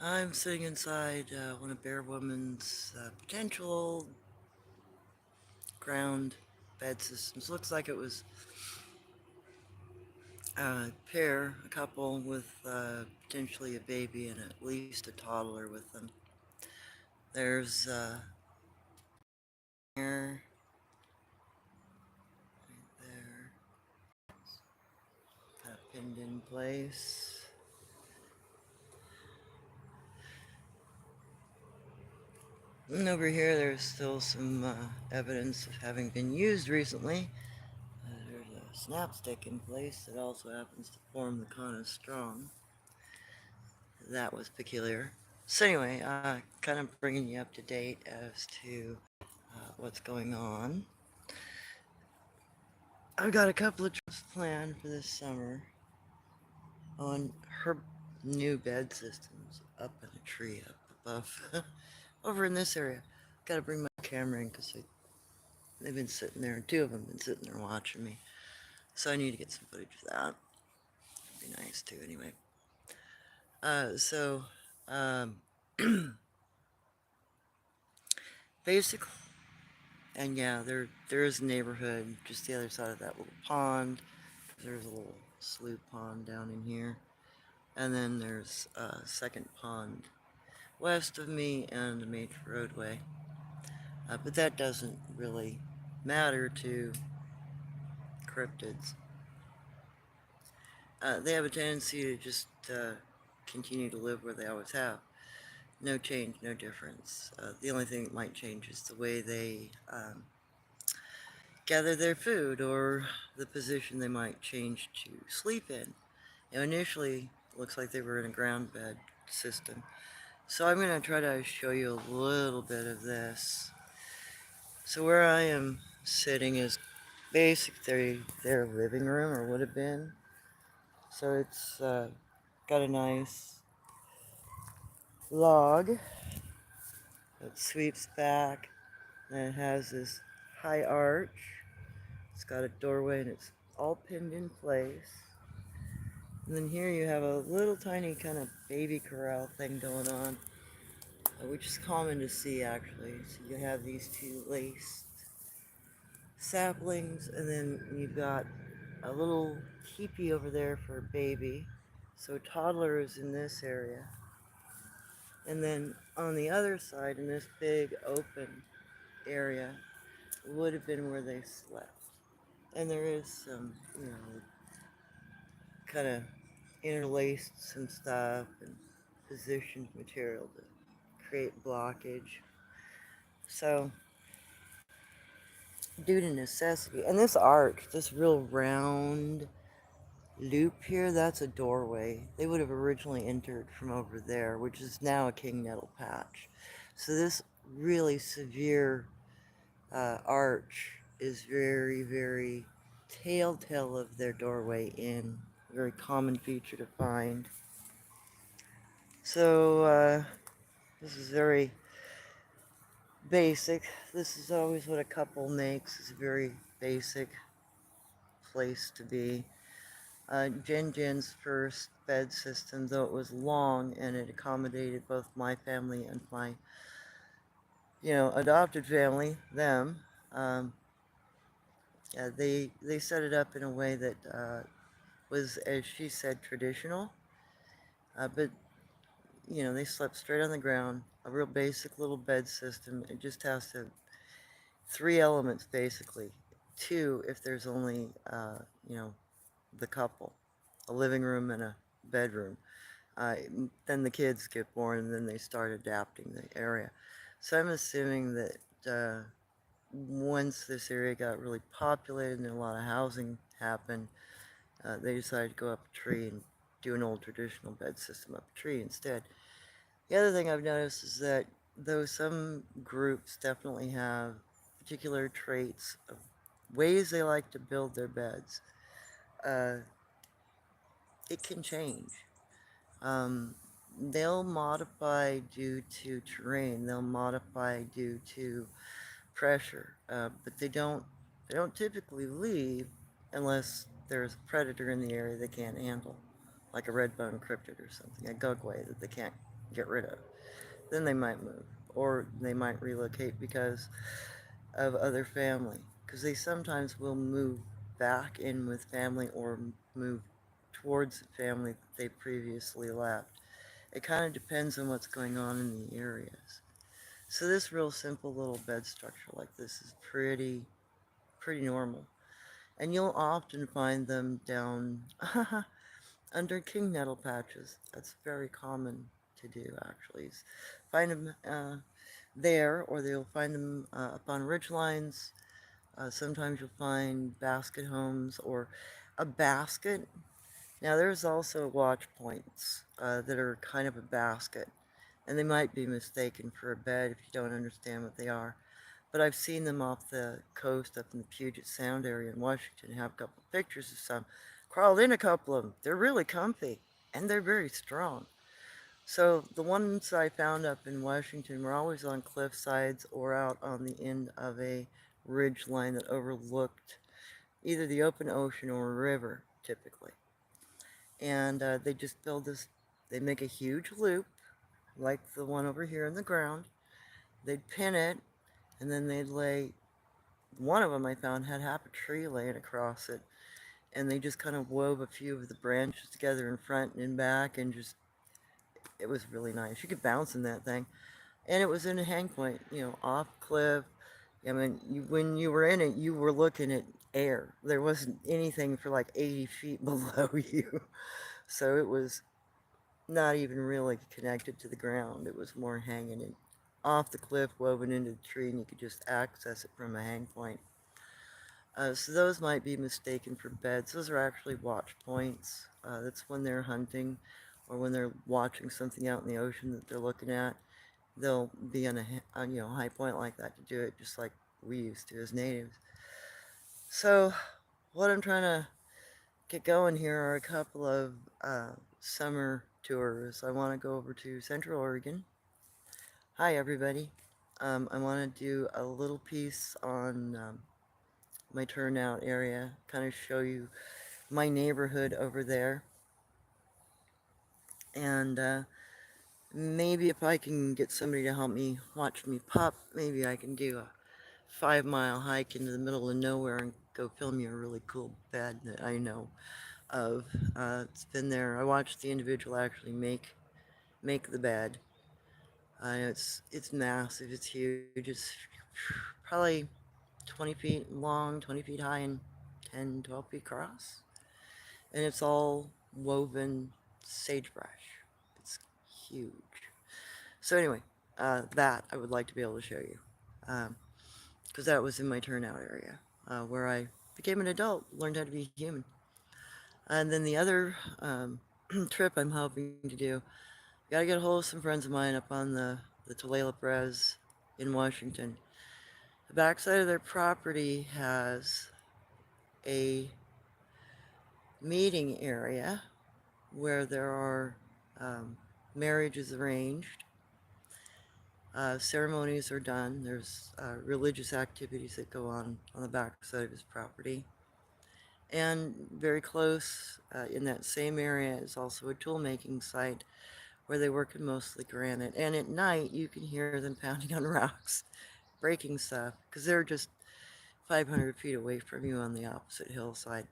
I'm sitting inside one of Bear Woman's potential ground bed systems. Looks like it was a couple with potentially a baby and at least a toddler with them. There's here, right there, kind of pinned in place. And over here, there's still some evidence of having been used recently. There's a snap stick in place that also happens to form the Kana strong. That was peculiar. So anyway, kind of bringing you up to date as to what's going on. I've got a couple of trips planned for this summer on her new bed systems up in a tree up above, over in this area. Got to bring my camera in because they've been sitting there, two of them been sitting there watching me. So I need to get some footage of that. It'd be nice too, anyway. So, um, basically, and yeah, there is a neighborhood just the other side of that little pond. There's a little slough pond down in here. And then there's a second pond west of me and a major roadway. But that doesn't really matter to cryptids. They have a tendency to just continue to live where they always have. No change, no difference. The only thing that might change is the way they gather their food or the position they might change to sleep in. Initially, it looks like they were in a ground bed system. So I'm going to try to show you a little bit of this. So where I am sitting is basically their living room, or would have been. So it's got a nice log that sweeps back, and it has this high arch. It's got a doorway and it's all pinned in place. And then here you have a little tiny kind of baby corral thing going on, which is common to see actually. So you have these two laced saplings, and then you've got a little teepee over there for a baby. So toddler is in this area. And then on the other side, in this big open area, would have been where they slept. And there is some, kind of interlaced some stuff and positioned material to create blockage. So, due to necessity, and this arch, this real round loop here, that's a doorway. They would have originally entered from over there, which is now a king nettle patch. So this really severe arch is very, very telltale of their doorway in. A very common feature to find. So this is very basic. This is always what a couple makes. It's a very basic place to be. Jin's first bed system, though it was long and it accommodated both my family and my, adopted family, them. Um, yeah, they set it up in a way that was, as she said, traditional. But they slept straight on the ground. A real basic little bed system. It just has to three elements basically. Two if there's only the couple, a living room and a bedroom. Then the kids get born and then they start adapting the area. So I'm assuming that once this area got really populated and a lot of housing happened, they decided to go up a tree and do an old traditional bed system up a tree instead. The other thing I've noticed is that though some groups definitely have particular traits of ways they like to build their beds, uh, it can change. Um, they'll modify due to terrain. They'll modify due to pressure, but they don't typically leave unless there's a predator in the area they can't handle, like a red-bone cryptid or something, a gugway that they can't get rid of. Then they might move, or they might relocate because of other family. Because they sometimes will move back in with family or move towards the family that they previously left. It kind of depends on what's going on in the areas. So this real simple little bed structure like this is pretty normal. And you'll often find them down under king nettle patches. That's very common to do actually. Find them there, or they'll find them up on ridge lines. Sometimes you'll find basket homes or a basket. Now there's also watch points that are kind of a basket, and they might be mistaken for a bed if you don't understand what they are. But I've seen them off the coast up in the Puget Sound area in Washington. Have a couple of pictures of some. Crawled in a couple of them. They're really comfy and they're very strong. So the ones I found up in Washington were always on cliff sides or out on the end of a ridge line that overlooked either the open ocean or a river, typically. And they just build this, they make a huge loop, like the one over here in the ground. They'd pin it, and then they'd lay, one of them I found had half a tree laying across it. And they just kind of wove a few of the branches together in front and in back, and just, it was really nice. You could bounce in that thing. And it was in a hang point, off cliff. I mean, when you were in it, you were looking at air. There wasn't anything for like 80 feet below you. So it was not even really connected to the ground. It was more hanging in, off the cliff, woven into the tree, and you could just access it from a hang point. So those might be mistaken for beds. Those are actually watch points. That's when they're hunting or when they're watching something out in the ocean that they're looking at. They'll be on a high point like that to do it, just like we used to as natives. So what I'm trying to get going here are a couple of summer tours. I want to go over to Central Oregon. Hi everybody. I want to do a little piece on my turnout area, kind of show you my neighborhood over there. And maybe if I can get somebody to help me watch me pup, maybe I can do a 5-mile hike into the middle of nowhere and go film you a really cool bed that I know of. It's been there. I watched the individual actually make the bed. It's massive. It's huge. It's probably 20 feet long, 20 feet high, and 10, 12 feet across. And it's all woven sagebrush. It's huge. So anyway, that I would like to be able to show you, because that was in my turnout area, where I became an adult, learned how to be human. And then the other trip I'm hoping to do, gotta get a hold of some friends of mine up on the Tulalip Res in Washington. The backside of their property has a meeting area where there are marriages arranged, ceremonies are done, there's religious activities that go on the backside of his property. And very close in that same area is also a tool making site where they work in mostly granite. And at night you can hear them pounding on rocks, breaking stuff, because they're just 500 feet away from you on the opposite hillside.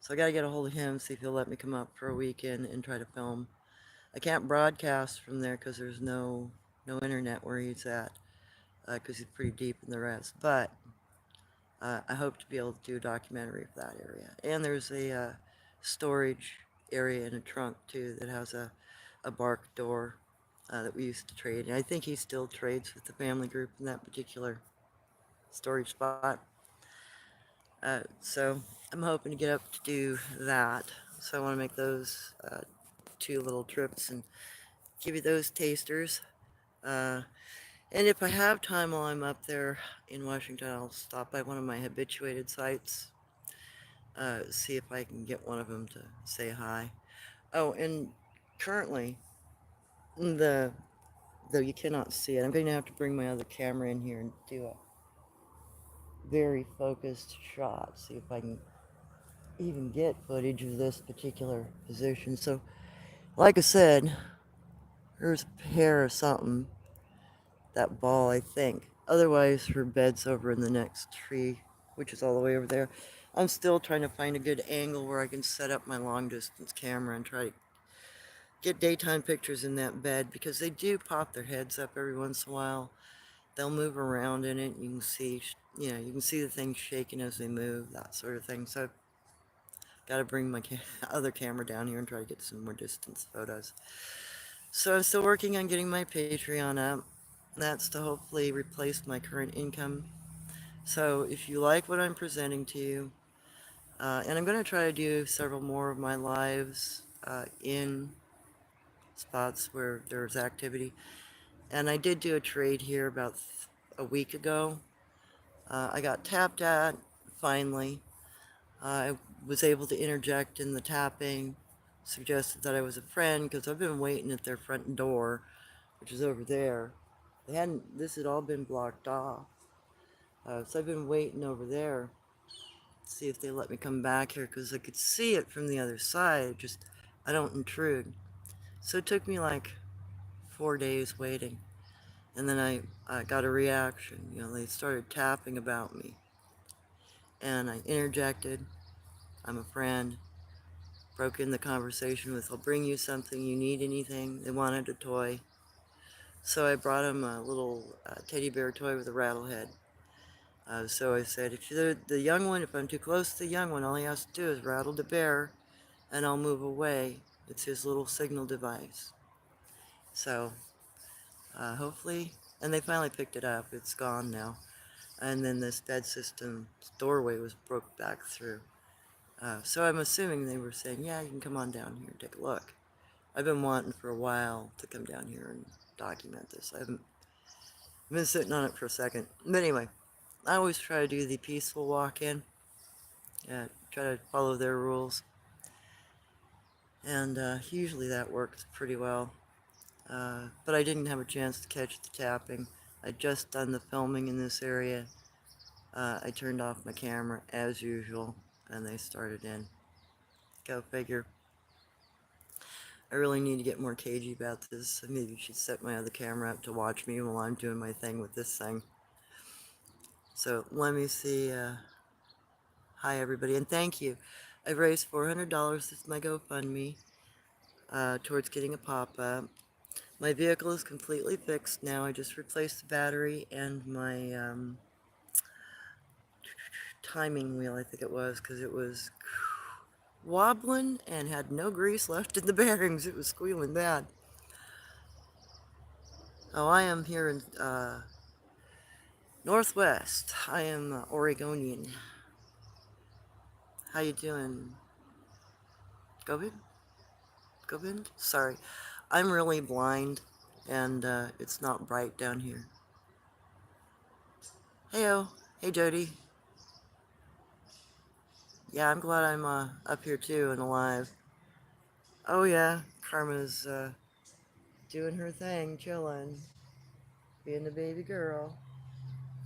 So I gotta get a hold of him, see if he'll let me come up for a weekend and try to film. I can't broadcast from there because there's no internet where he's at, because he's pretty deep in the res. But I hope to be able to do a documentary of that area. And there's a storage area in a trunk too that has a bark door that we used to trade. And I think he still trades with the family group in that particular storage spot. So I'm hoping to get up to do that. So I want to make those 2 little trips and give you those tasters. And if I have time while I'm up there in Washington, I'll stop by one of my habituated sites, see if I can get one of them to say hi. Oh, and currently, though you cannot see it, I'm going to have to bring my other camera in here and do a very focused shot, see if I can even get footage of this particular position. So, like I said, There's a pair or something. That ball, I think. Otherwise, her bed's over in the next tree, which is all the way over there. I'm still trying to find a good angle where I can set up my long distance camera and try to get daytime pictures in that bed because they do pop their heads up every once in a while. They'll move around in it. You can see, you can see the things shaking as they move, that sort of thing. So I've got to bring my other camera down here and try to get some more distance photos. So I'm still working on getting my Patreon up. That's to hopefully replace my current income. So if you like what I'm presenting to you, and I'm going to try to do several more of my lives in spots where there's activity. And I did do a trade here about a week ago. I got tapped at finally. I was able to interject in the tapping, suggested that I was a friend because I've been waiting at their front door, which is over there. This had all been blocked off. So I've been waiting over there to see if they let me come back here because I could see it from the other side. Just, I don't intrude. So it took me like 4 days waiting. And then I got a reaction. They started tapping about me. And I interjected. I'm a friend. Broke in the conversation with, I'll bring you something. You need anything? They wanted a toy. So I brought them a little teddy bear toy with a rattle head. So I said, if you're the young one, if I'm too close to the young one, all he has to do is rattle the bear and I'll move away. It's his little signal device. So hopefully, and they finally picked it up. It's gone now. And then this bed system doorway was broke back through. So I'm assuming they were saying, yeah, you can come on down here and take a look. I've been wanting for a while to come down here and document this. I haven't been sitting on it for a second. But anyway, I always try to do the peaceful walk-in. Try to follow their rules. And usually that works pretty well. But I didn't have a chance to catch the tapping. I'd just done the filming in this area. I turned off my camera as usual, and they started in. Go figure. I really need to get more cagey about this. I maybe should set my other camera up to watch me while I'm doing my thing with this thing. So let me see. Hi, everybody, and thank you. I've raised $400 with my GoFundMe towards getting a pop-up. My vehicle is completely fixed now. I just replaced the battery and my timing wheel, I think it was, because it was wobbling and had no grease left in the bearings. It was squealing bad. Oh, I am here in Northwest. I am Oregonian. How you doing? Govind? Govind? Sorry. I'm really blind, and it's not bright down here. Heyo. Hey, Jody. Yeah, I'm glad I'm up here too and alive. Oh yeah, Karma's doing her thing, chilling, being the baby girl,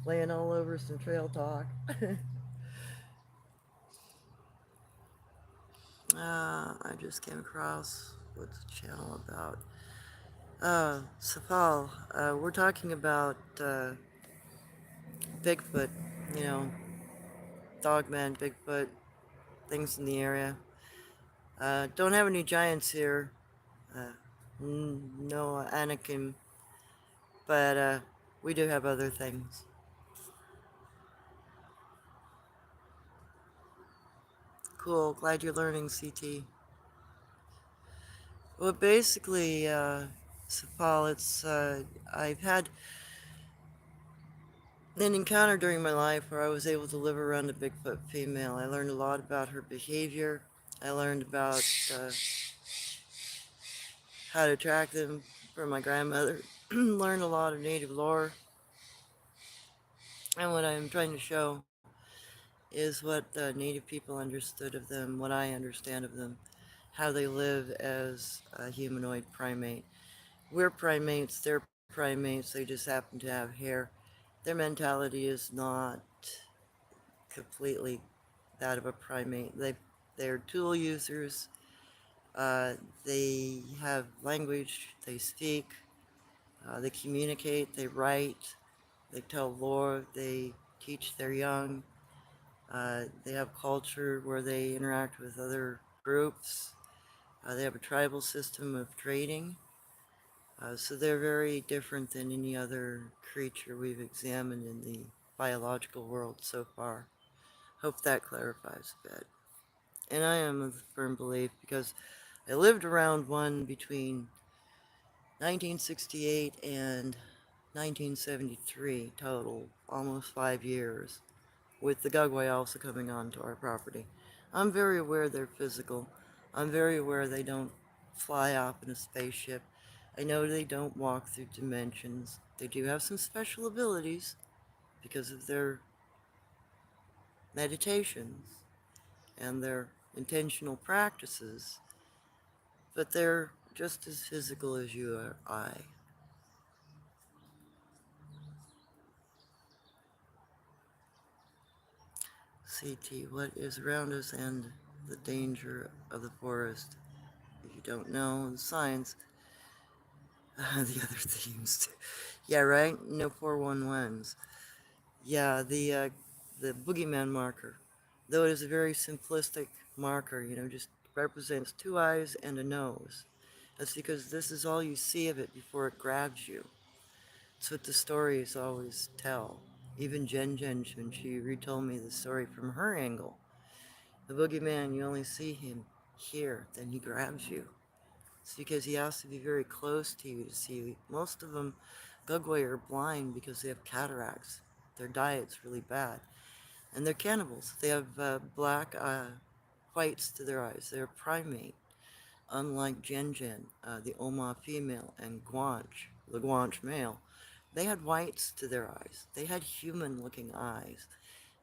laying all over some trail talk. I just came across, what's the channel about? Safal, we're talking about Bigfoot, you know, Dogman, Bigfoot, things in the area. Don't have any giants here. Uh, no Anakim, but we do have other things. Cool, glad you're learning, CT. Well, basically, Safal, I've had an encounter during my life where I was able to live around a Bigfoot female. I learned a lot about her behavior. I learned about how to track them from my grandmother. Learned a lot of native lore. And what I'm trying to show is what the native people understood of them, what I understand of them, how they live as a humanoid primate. We're primates, they're primates, they just happen to have hair. Their mentality is not completely that of a primate. They're tool users, Uh, they have language, they speak, they communicate, they write, they tell lore, they teach their young. They have culture where they interact with other groups. They have a tribal system of trading. So they're very different than any other creature we've examined in the biological world so far. Hope that clarifies a bit. And I am of the firm belief because I lived around one between 1968 and 1973 total, almost 5 years, with the Gugway also coming onto our property. I'm very aware they're physical. I'm very aware they don't fly off in a spaceship. I know they don't walk through dimensions. They do have some special abilities because of their meditations and their intentional practices, but they're just as physical as you or I. CT, what is around us and the danger of the forest? If you don't know the science, the other themes. Yeah, right? No 411s. Yeah, the boogeyman marker, though it is a very simplistic marker, just represents two eyes and a nose. That's because this is all you see of it before it grabs you. It's what the stories always tell. Even Jen Jen, when she retold me the story from her angle, the boogeyman, you only see him here, then he grabs you. It's because he has to be very close to you to see you. Most of them, Gugway, are blind because they have cataracts. Their diet's really bad. And they're cannibals. They have black whites to their eyes. They're a primate. Unlike Jen Jen, the Oma female, and Guanch, the Guanch male, they had whites to their eyes. They had human-looking eyes.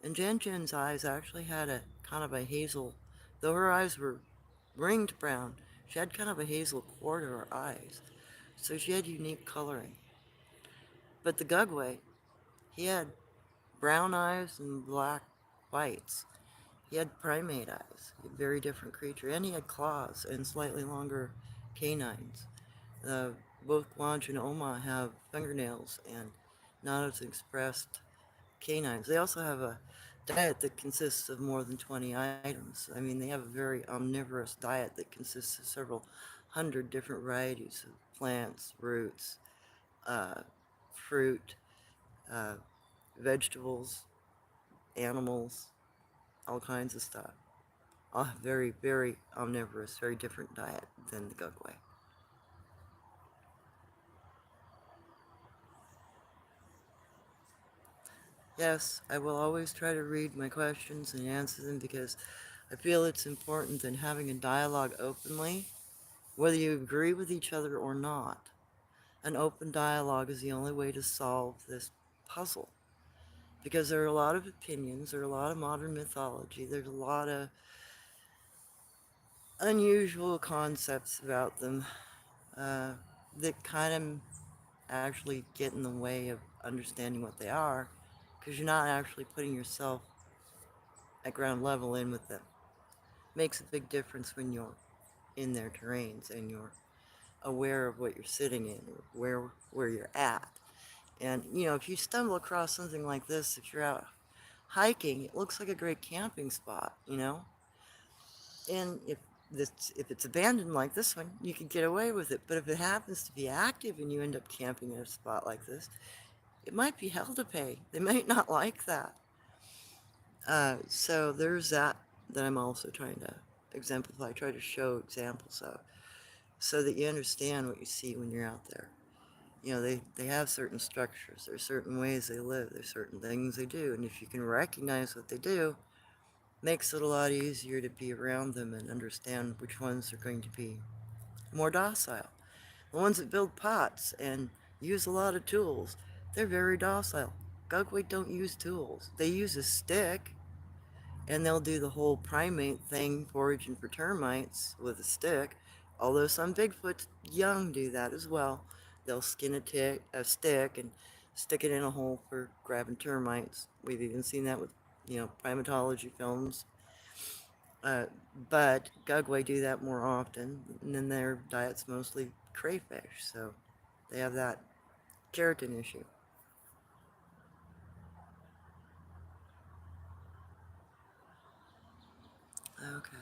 And Jen Jen's eyes actually had a kind of a hazel, though her eyes were ringed brown, she had kind of a hazel core to her eyes. So she had unique coloring. But the Gugway, he had brown eyes and black whites. He had primate eyes, a very different creature, and he had claws and slightly longer canines. Uh, Both Guanch and Oma have fingernails and not as expressed canines. They also have a diet that consists of more than 20 items. I mean, they have a very omnivorous diet that consists of several hundred different varieties of plants, roots, uh, fruit, uh, vegetables, animals, all kinds of stuff. All very, very omnivorous, very different diet than the Gugway. Yes, I will always try to read my questions and answer them because I feel it's important in having a dialogue openly, whether you agree with each other or not. An open dialogue is the only way to solve this puzzle because there are a lot of opinions, there are a lot of modern mythology, there's a lot of unusual concepts about them uh, that kind of actually get in the way of understanding what they are because you're not actually putting yourself at ground level in with them. Makes a big difference when you're in their terrains and you're aware of what you're sitting in, where you're at. And if you stumble across something like this, if you're out hiking, it looks like a great camping spot, And if it's abandoned like this one, you can get away with it. But if it happens to be active and you end up camping in a spot like this, it might be hell to pay. They might not like that. So there's that I'm also trying to exemplify, try to show examples of, so that you understand what you see when you're out there. They have certain structures, there's certain ways they live, there's certain things they do, and if you can recognize what they do, makes it a lot easier to be around them and understand which ones are going to be more docile. The ones that build pots and use a lot of tools, they're very docile. Gugway don't use tools. They use a stick, and they'll do the whole primate thing, foraging for termites with a stick, although some Bigfoot young do that as well. They'll skin a stick and stick it in a hole for grabbing termites. We've even seen that with, primatology films. Uh, but Gugwe do that more often, and then their diet's mostly crayfish, so they have that keratin issue. Okay.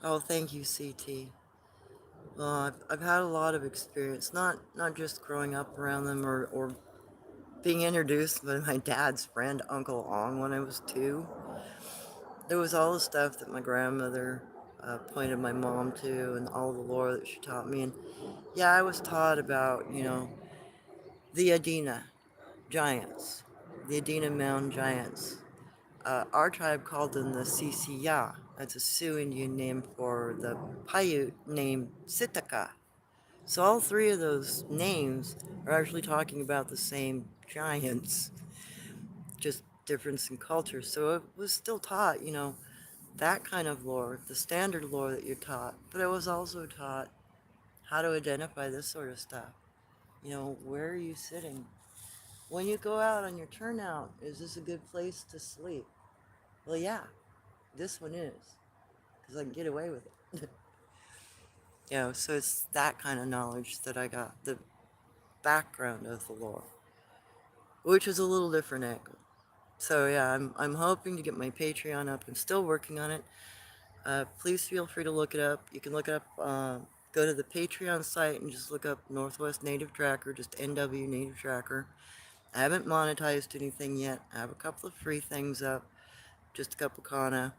Oh, thank you, CT. Well, I've had a lot of experience, not just growing up around them or being introduced by my dad's friend, Uncle Ong, when I was 2. There was all the stuff that my grandmother pointed my mom to and all the lore that she taught me. And yeah, I was taught about, the Adena giants, the Adena Mound giants. Our tribe called them the Sisiya. That's a Sioux Indian name for the Paiute named Sitaka. So all 3 of those names are actually talking about the same giants, just difference in culture. So it was still taught, that kind of lore, the standard lore that you're taught. But I was also taught how to identify this sort of stuff. Where are you sitting? When you go out on your turnout, is this a good place to sleep? Well, yeah, this one is, because I can get away with it. So it's that kind of knowledge that I got, the background of the lore, which is a little different angle. So yeah, I'm hoping to get my Patreon up. I'm still working on it. Please feel free to look it up. You can look it up, go to the Patreon site and just look up Northwest Native Tracker, just NW Native Tracker. I haven't monetized anything yet. I have a couple of free things up, just a couple kana,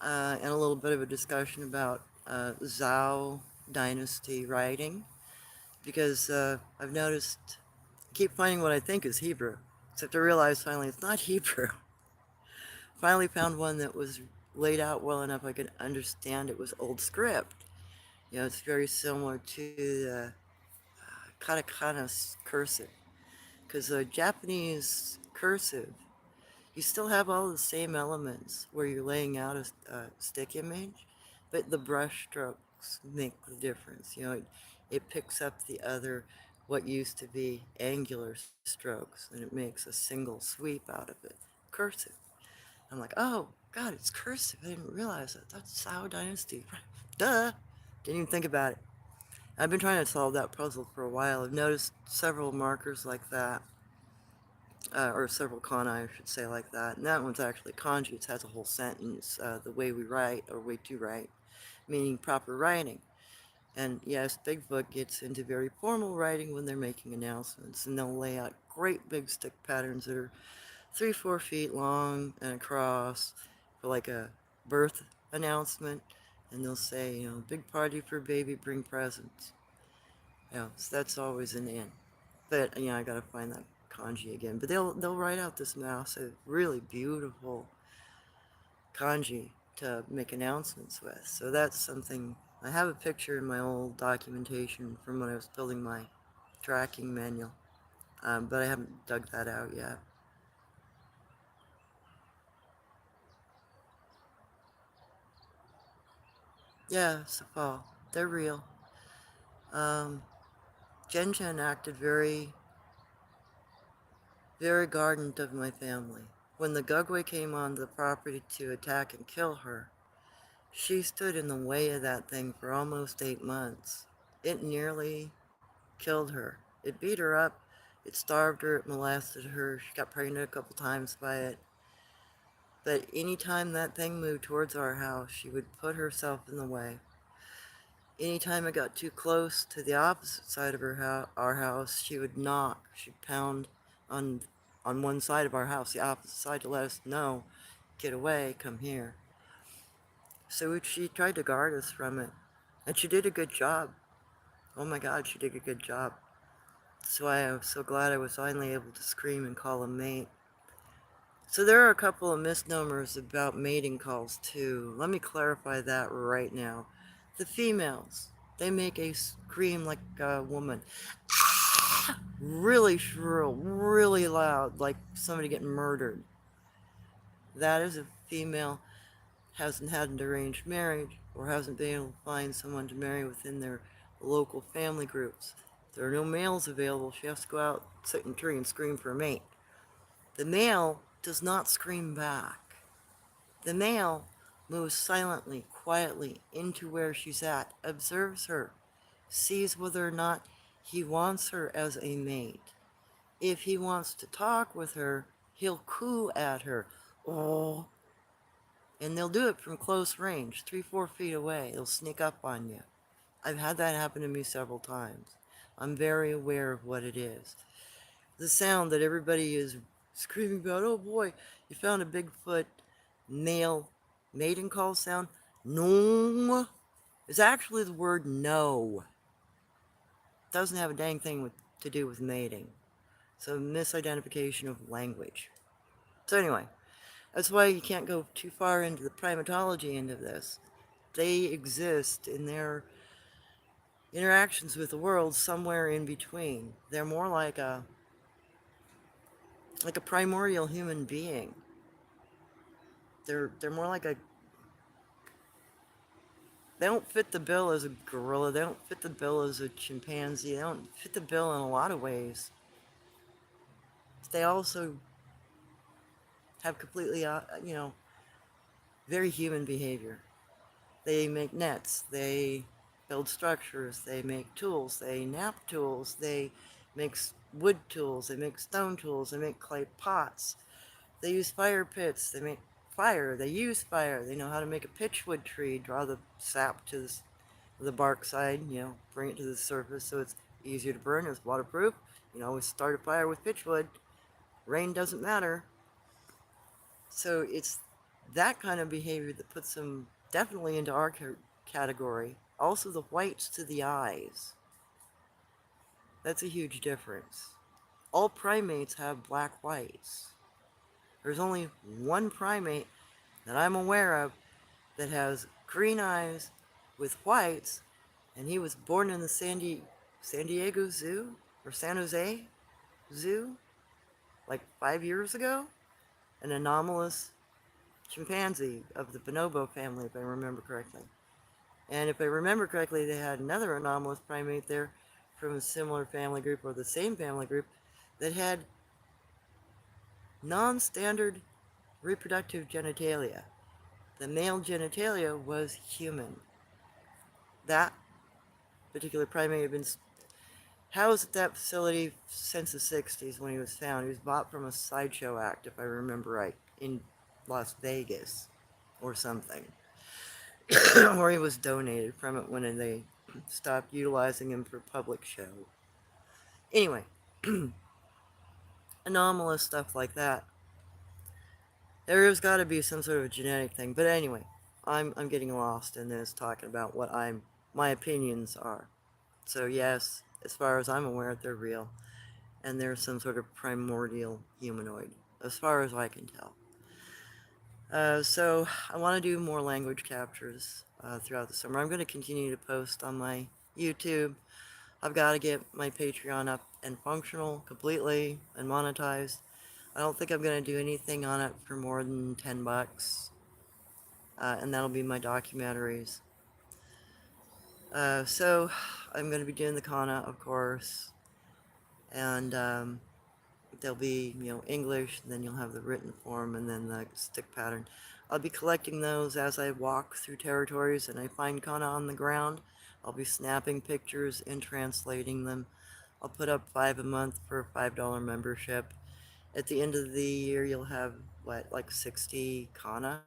and a little bit of a discussion about Zhao Dynasty writing, because I've noticed, I keep finding what I think is Hebrew, except I realize finally it's not Hebrew. Finally found one that was laid out well enough I could understand it was old script. It's very similar to the katakana cursive, because the Japanese cursive, you still have all the same elements where you're laying out a stick image, but the brush strokes make the difference. It picks up the other, what used to be angular strokes, and it makes a single sweep out of it. Cursive. I'm like, oh, God, it's cursive. I didn't realize that. That's Sao Dynasty. Duh. Didn't even think about it. I've been trying to solve that puzzle for a while. I've noticed several markers like that, or several kana, I should say, like that. And that one's actually kanji. It has a whole sentence, the way we write, or way to write, meaning proper writing. And yes, Bigfoot gets into very formal writing when they're making announcements, and they'll lay out great big stick patterns that are 3-4 feet long and across for like a birth announcement, and they'll say, big party for baby, bring presents. So that's always an in. But I gotta find that kanji again. But they'll write out this massive, really beautiful kanji to make announcements with. So that's something. I have a picture in my old documentation from when I was building my tracking manual, but I haven't dug that out yet. Yeah, Safal, they're real. Um, Jen Jen acted very, very guardant of my family. When the Gugwe came on the property to attack and kill her, she stood in the way of that thing for almost 8 months. It nearly killed her. It beat her up, it starved her, it molested her, she got pregnant a couple times by it. But anytime that thing moved towards our house, she would put herself in the way. Anytime it got too close to the opposite side of our house, she would knock, she'd pound on on one side of our house, the opposite side, to let us know, get away, come here. So she tried to guard us from it, and she did a good job. Oh my God, she did a good job. That's why I was so glad I was finally able to scream and call a mate. So there are a couple of misnomers about mating calls too. Let me clarify that right now. The females, they make a scream like a woman. Really shrill, really loud, like somebody getting murdered. That is a female hasn't had an arranged marriage or hasn't been able to find someone to marry within their local family groups. There are no males available. She has to go out, sit in a tree, and scream for a mate. The male does not scream back. The male moves silently, quietly into where she's at, observes her, sees whether or not he wants her as a mate. If he wants to talk with her, he'll coo at her. Oh, and they'll do it from close range, 3, 4 feet away. They'll sneak up on you. I've had that happen to me several times. I'm very aware of what it is. The sound that everybody is screaming about, oh boy, you found a Bigfoot male mating call sound. No, is actually the word no. It doesn't have a dang thing to do with mating. So misidentification of language. So anyway, that's why you can't go too far into the primatology end of this. They exist in their interactions with the world somewhere in between. They're more like a primordial human being. They're more like a, they don't fit the bill as a gorilla, they don't fit the bill as a chimpanzee, they don't fit the bill in a lot of ways. They also have completely very human behavior. They make nets, they build structures, they make tools, they nap tools, they make wood tools, they make stone tools, they make clay pots, they use fire pits, they make fire, they use fire, they know how to make a pitchwood tree, draw the sap to the bark side, bring it to the surface so it's easier to burn, it's waterproof. You can always start a fire with pitchwood, rain doesn't matter. So it's that kind of behavior that puts them definitely into our category. Also, the whites to the eyes. That's a huge difference. All primates have black whites. There's only one primate that I'm aware of that has green eyes with whites, and he was born in the San Diego Zoo or San Jose Zoo like 5 years ago. An anomalous chimpanzee of the bonobo family, if I remember correctly. And if I remember correctly, they had another anomalous primate there from a similar family group or the same family group that had non-standard reproductive genitalia. The male genitalia was human. That particular primate had been housed at that facility since the 60s when he was found. He was bought from a sideshow act, if I remember right, in Las Vegas or something. Or he was donated from it when they stopped utilizing him for public show. Anyway, anomalous stuff like that. There's got to be some sort of a genetic thing. But anyway, I'm getting lost in this, talking about what my opinions are. So yes, as far as I'm aware, they're real, and they're some sort of primordial humanoid, as far as I can tell. So I want to do more language captures throughout the summer. I'm going to continue to post on my YouTube. I've got to get my Patreon up and functional completely and monetized. I don't think I'm going to do anything on it for more than $10, and that'll be my documentaries. So I'm going to be doing the kana, of course, and there'll be, English, and then you'll have the written form, and then the stick pattern. I'll be collecting those as I walk through territories and I find kana on the ground. I'll be snapping pictures and translating them. I'll put up 5 a month for a $5 membership. At the end of the year, you'll have, like 60 kana?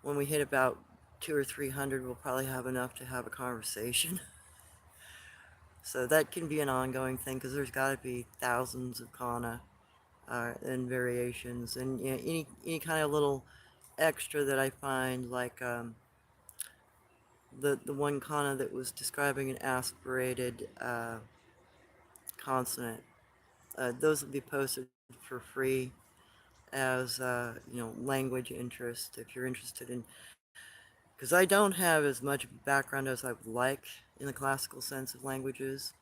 When we hit about 200 or 300, we'll probably have enough to have a conversation. So that can be an ongoing thing, because there's got to be thousands of kana and variations, and any kind of little extra that I find, like the one kana that was describing an aspirated consonant. Those will be posted for free as language interest, if you're interested in, because I don't have as much background as I would like in the classical sense of languages.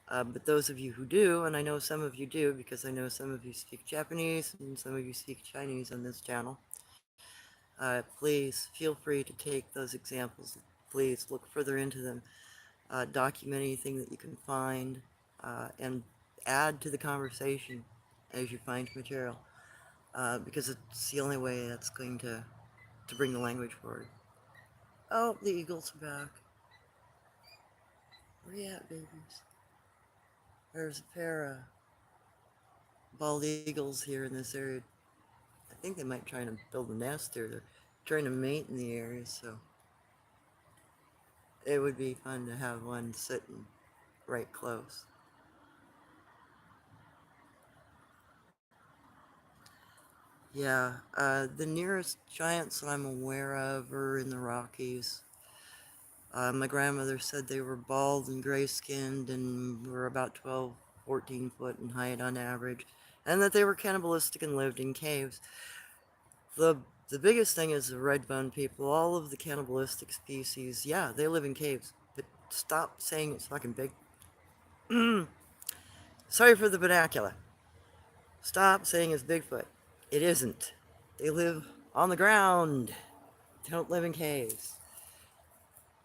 But those of you who do, and I know some of you do, because I know some of you speak Japanese and some of you speak Chinese on this channel, please feel free to take those examples. Please look further into them. Document anything that you can find, and add to the conversation as you find material. because it's the only way that's going to bring the language forward. Oh, the eagles are back. Where you at, babies? There's a pair of bald eagles here in this area. I think they might try to build a nest there. They're trying to mate in the area, so it would be fun to have one sitting right close. Yeah, the nearest giants that I'm aware of are in the Rockies. My grandmother said they were bald and gray-skinned and were about 12, 14 foot in height on average, and that they were cannibalistic and lived in caves. The the biggest thing is the red-bone people. All of the cannibalistic species, yeah, they live in caves. But stop saying it's fucking big. Sorry for the vernacular. Stop saying it's Bigfoot. It isn't. They live on the ground. They don't live in caves.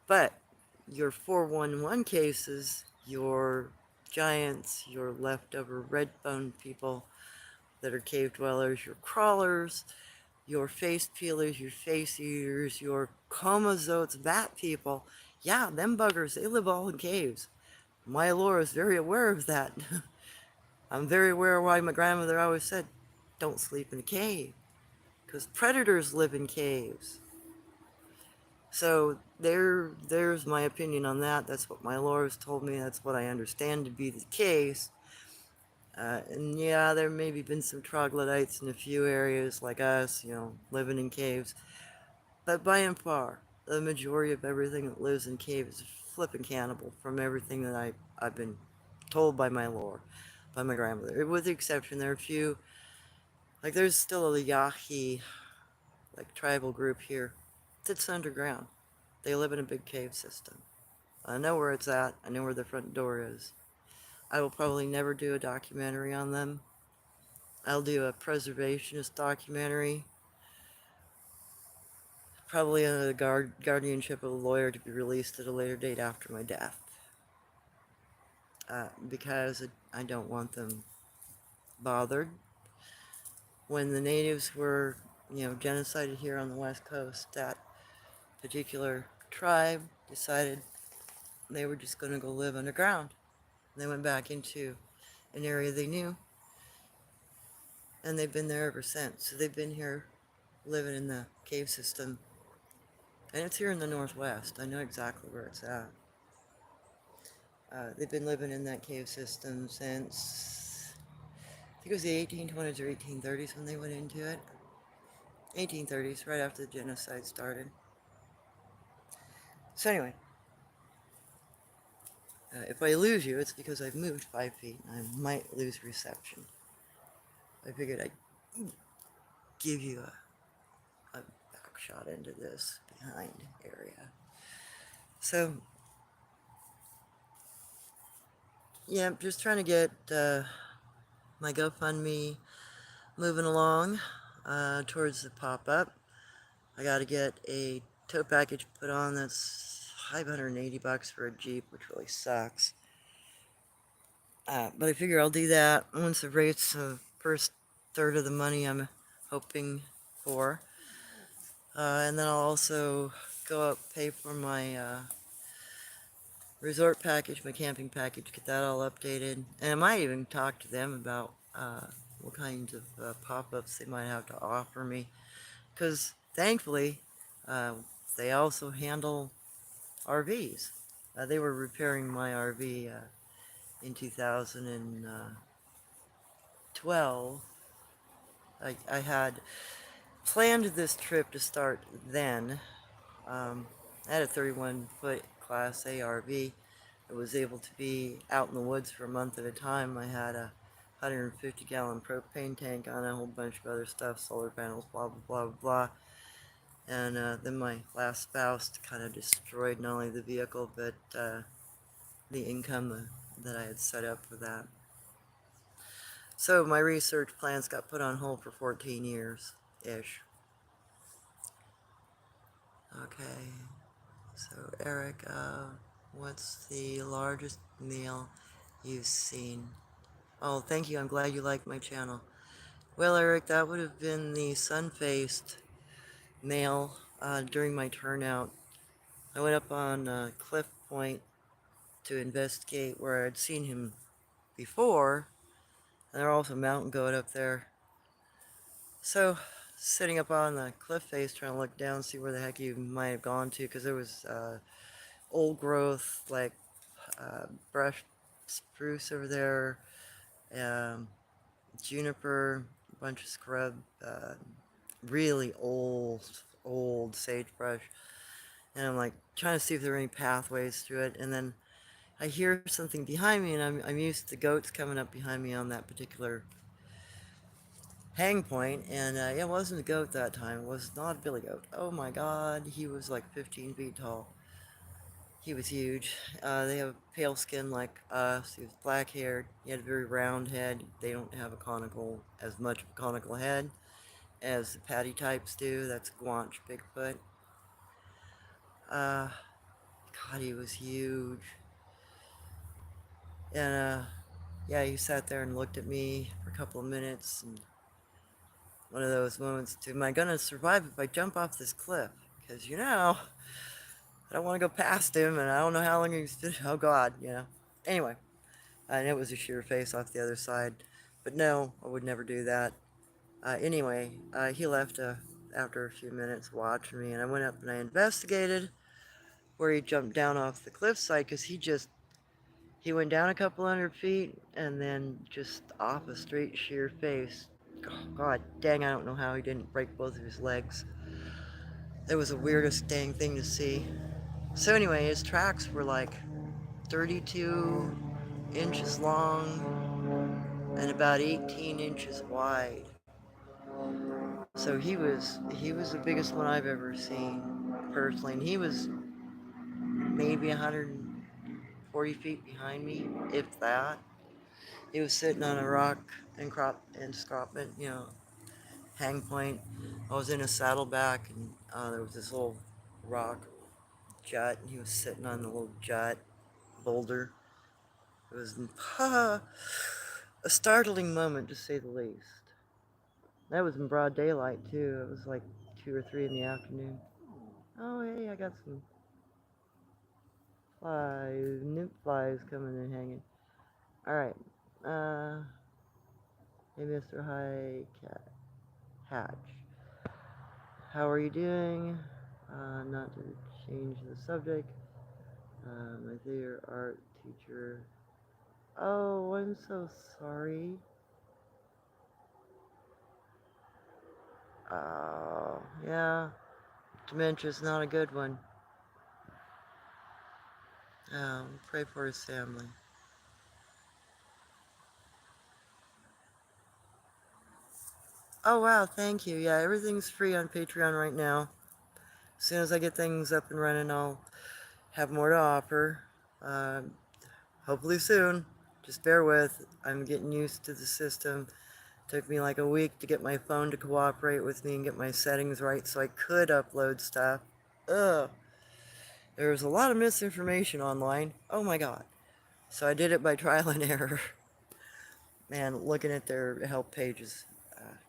But your 411 cases, your giants, your leftover red bone people that are cave dwellers, your crawlers, your face peelers, your face eaters, your comazotes, bat people, yeah, them buggers, they live all in caves. My lore is very aware of that. I'm very aware of why my grandmother always said, don't sleep in a cave, because predators live in caves. So there's my opinion on that. That's what my lore has told me. That's what I understand to be the case. And yeah, there maybe been some troglodytes in a few areas like us, living in caves. But by and far, the majority of everything that lives in caves is flipping cannibal from everything that I've been told by my lore, by my grandmother. With the exception, there are a few, like there's still a Yahi, like tribal group here. It's underground. They live in a big cave system. I know where it's at. I know where the front door is. I will probably never do a documentary on them. I'll do a preservationist documentary, probably under the guardianship of a lawyer to be released at a later date after my death. Because I don't want them bothered. When the natives were, genocided here on the West Coast, that particular tribe decided they were just going to go live underground. They went back into an area they knew, and they've been there ever since. So they've been here living in the cave system, and it's here in the Northwest. I know exactly where it's at. They've been living in that cave system since, I think it was the 1820s or 1830s when they went into it. 1830s, right after the genocide started. So anyway, if I lose you, it's because I've moved 5 feet and I might lose reception. I figured I'd give you a back shot into this behind area. So, yeah, I'm just trying to get my GoFundMe moving along towards the pop-up. I got to get a tow package put on that's $580 for a Jeep, which really sucks. But I figure I'll do that once I've raised the first third of the money I'm hoping for. And then I'll also go up, pay for my resort package, my camping package, get that all updated. And I might even talk to them about what kinds of pop-ups they might have to offer me. Because thankfully, they also handle RVs. They were repairing my RV in 2012. I had planned this trip to start then. I had a 31-foot Class A RV. I was able to be out in the woods for a month at a time. I had a 150-gallon propane tank on, a whole bunch of other stuff, solar panels, blah, blah, blah, blah. And then my last spouse kind of destroyed not only the vehicle, but the income that I had set up for that. So my research plans got put on hold for 14 years-ish. Okay, so Eric, what's the largest meal you've seen? Oh, thank you, I'm glad you like my channel. Well, Eric, that would have been the sun-faced male during my turnout. I went up on Cliff Point to investigate where I'd seen him before, and there are also mountain goat up there. So, sitting up on the cliff face trying to look down, see where the heck he might have gone to, because there was old growth, like brush spruce over there, um, juniper, a bunch of scrub, really old sagebrush. And I'm like trying to see if there are any pathways through it. And then I hear something behind me, and I'm used to goats coming up behind me on that particular hang point. And it wasn't a goat that time. It was not a billy goat. Oh my God, he was like 15 feet tall. He was huge. They have pale skin like us. He was black haired. He had a very round head. They don't have as much of a conical head as the patty types do. That's Guanche Bigfoot. Uh, God, he was huge. And yeah, he sat there and looked at me for a couple of minutes. And one of those moments to, am I gonna survive if I jump off this cliff? Because I don't want to go past him, and I don't know how long he's. Oh God. Anyway, and it was a sheer face off the other side. But no, I would never do that. Anyway, he left after a few minutes watching me, and I went up and I investigated where he jumped down off the cliffside, because he went down a couple hundred feet and then just off a straight sheer face. God dang, I don't know how he didn't break both of his legs. It was the weirdest dang thing to see. So anyway, his tracks were like 32 inches long and about 18 inches wide. So he was the biggest one I've ever seen personally, and he was maybe 140 feet behind me, if that. He was sitting on a rock escarpment, hang point. I was in a saddleback, and there was this little rock jut, and he was sitting on the little jut boulder. It was a startling moment, to say the least. That was in broad daylight too. It was like 2 or 3 in the afternoon. Oh hey, I got some flies, nymph flies coming and hanging. All right. Hey, Mr. High Cat Hatch. How are you doing? Not to change the subject. My theater art teacher. Oh, I'm so sorry. Oh, yeah. Dementia's not a good one. Pray for his family. Oh, wow, thank you. Yeah, everything's free on Patreon right now. As soon as I get things up and running, I'll have more to offer. Um, Hopefully soon. Just bear with. I'm getting used to the system. Took me like a week to get my phone to cooperate with me and get my settings right so I could upload stuff. Ugh. There's a lot of misinformation online. Oh my God. So I did it by trial and error. And looking at their help pages.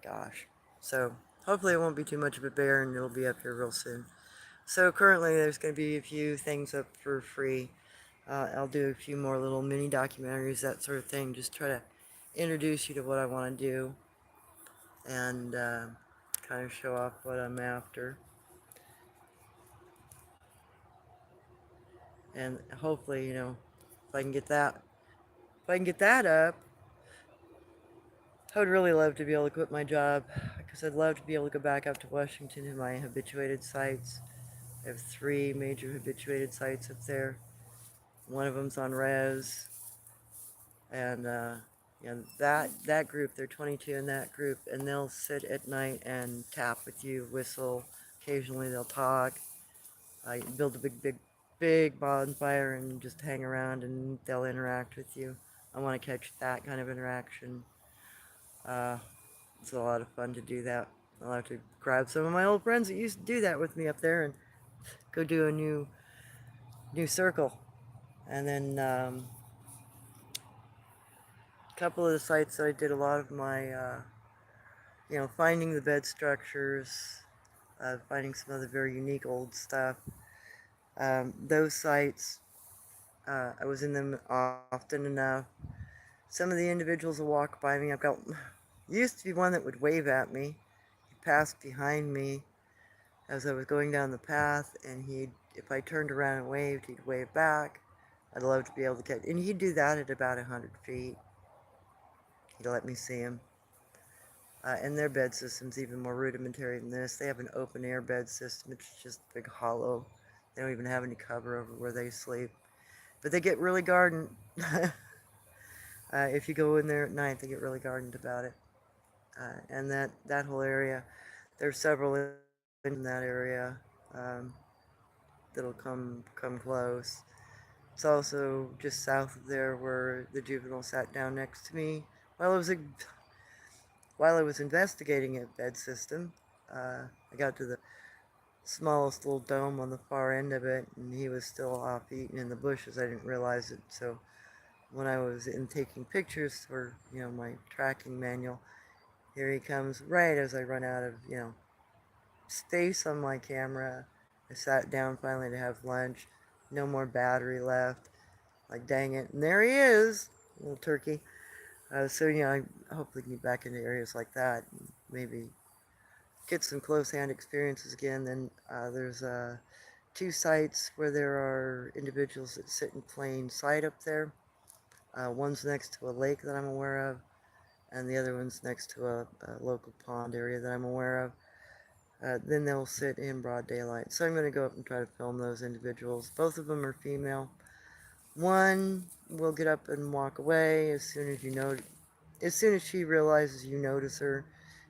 Gosh. So hopefully it won't be too much of a bear and it'll be up here real soon. So currently there's going to be a few things up for free. I'll do a few more little mini documentaries, that sort of thing. Just try to introduce you to what I want to do and kind of show off what I'm after. And hopefully, if I can get that up, I would really love to be able to quit my job, because I'd love to be able to go back up to Washington to my habituated sites. I have 3 major habituated sites up there. One of them's on res, and that group, there are 22 in that group, and they'll sit at night and tap with you, whistle. Occasionally they'll talk. I build a big bonfire and just hang around, and they'll interact with you. I want to catch that kind of interaction. It's a lot of fun to do that. I'll have to grab some of my old friends that used to do that with me up there and go do a new circle. And then a couple of the sites that I did a lot of my finding the bed structures, finding some other very unique old stuff. Those sites, I was in them often enough. Some of the individuals will walk by me. I've got, used to be one that would wave at me. He passed behind me as I was going down the path, and if I turned around and waved, he'd wave back. I'd love to be able to catch, and he'd do that at about 100 feet. He'd let me see him. And their bed system's even more rudimentary than this. They have an open air bed system. It's just a big hollow. They don't even have any cover over where they sleep. But they get really gardened. If you go in there at night, they get really gardened about it. And that whole area, there's several in that area that'll come close. It's also just south of there where the juvenile sat down next to me while I was investigating a bed system. I got to the smallest little dome on the far end of it, and he was still off eating in the bushes. I didn't realize it, so when I was in taking pictures for my tracking manual, here he comes right as I run out of space on my camera. I sat down finally to have lunch. No more battery left. Like, dang it. And there he is, little turkey. So, I hopefully can get back into areas like that. And maybe get some close hand experiences again. Then there's 2 sites where there are individuals that sit in plain sight up there. One's next to a lake that I'm aware of, and the other one's next to a local pond area that I'm aware of. Then they'll sit in broad daylight. So I'm going to go up and try to film those individuals. Both of them are female. One will get up and walk away as soon as she realizes you notice her.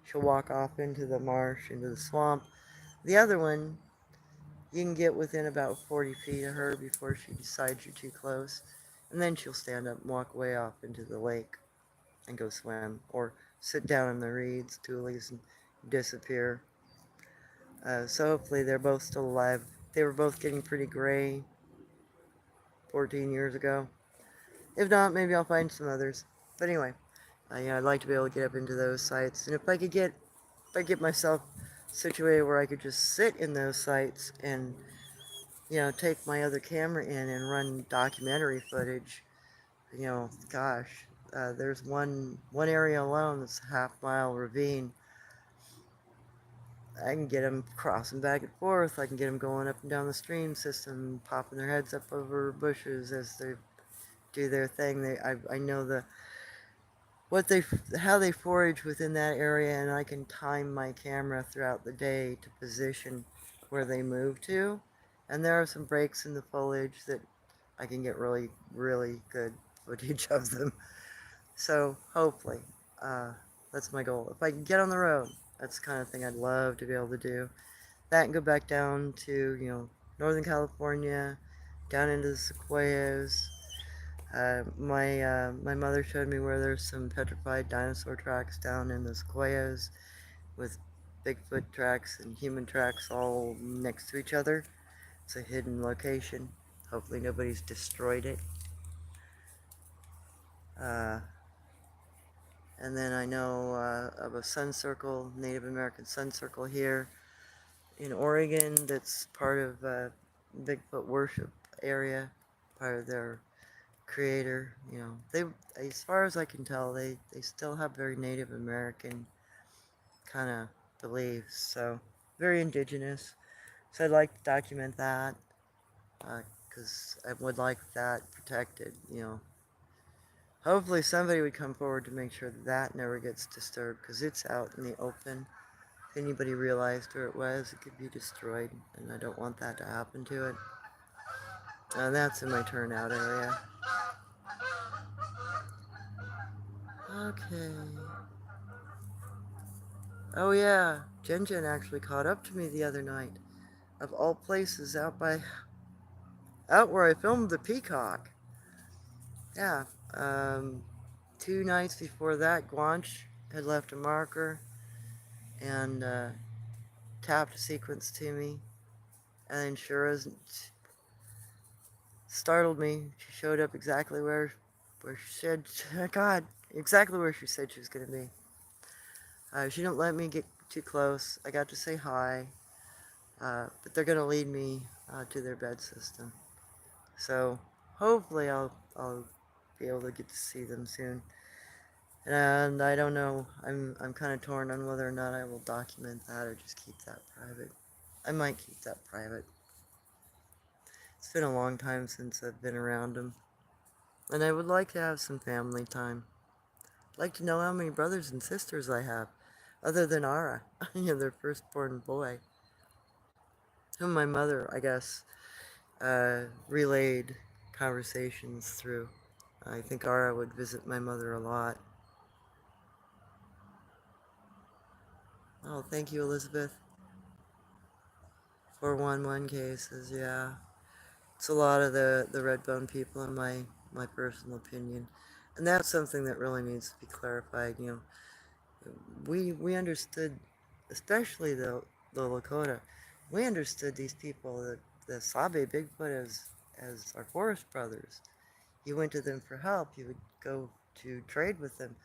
She'll walk off into the marsh, into the swamp. The other one, you can get within about 40 feet of her before she decides you're too close. And then she'll stand up and walk way off into the lake and go swim. Or sit down in the reeds, tules, and disappear. So hopefully they're both still alive. They were both getting pretty gray 14 years ago. If not, maybe I'll find some others. But anyway, I'd like to be able to get up into those sites. And if I get myself situated where I could just sit in those sites and, take my other camera in and run documentary footage, gosh, there's one area alone that's a half-mile ravine. I can get them crossing back and forth. I can get them going up and down the stream system, popping their heads up over bushes as they do their thing. I know how they forage within that area, and I can time my camera throughout the day to position where they move to. And there are some breaks in the foliage that I can get really, really good footage of them. So hopefully, that's my goal. If I can get on the road, that's the kind of thing I'd love to be able to do. That and go back down to, Northern California, down into the sequoias. My mother showed me where there's some petrified dinosaur tracks down in the sequoias with Bigfoot tracks and human tracks all next to each other. It's a hidden location. Hopefully nobody's destroyed it. And then I know of a sun circle, Native American sun circle here in Oregon that's part of Bigfoot worship area, part of their creator. They, as far as I can tell, they still have very Native American kind of beliefs, so very indigenous. So I'd like to document that because I would like that protected. Hopefully somebody would come forward to make sure that never gets disturbed, because it's out in the open. If anybody realized where it was, it could be destroyed, and I don't want that to happen to it. That's in my turnout area. Okay. Oh yeah, Jen actually caught up to me the other night. Of all places, out where I filmed the peacock. Yeah. 2 nights before that, Guanch had left a marker and tapped a sequence to me. And then Shura's startled me. She showed up exactly where she said, God, exactly where she said she was going to be. She didn't let me get too close. I got to say hi, but they're gonna lead me to their bed system. So hopefully I'll be able to get to see them soon. And I don't know. I'm kind of torn on whether or not I will document that or just keep that private. I might keep that private. It's been a long time since I've been around them, and I would like to have some family time. I'd like to know how many brothers and sisters I have, other than Ara, their firstborn boy, whom my mother, I guess, relayed conversations through. I think Ara would visit my mother a lot. Oh, thank you, Elizabeth. 411 cases, yeah. It's a lot of the red bone people in my personal opinion. And that's something that really needs to be clarified. We understood, especially the Lakota, we understood these people, the Sabe Bigfoot as our forest brothers. You went to them for help. You would go to trade with them.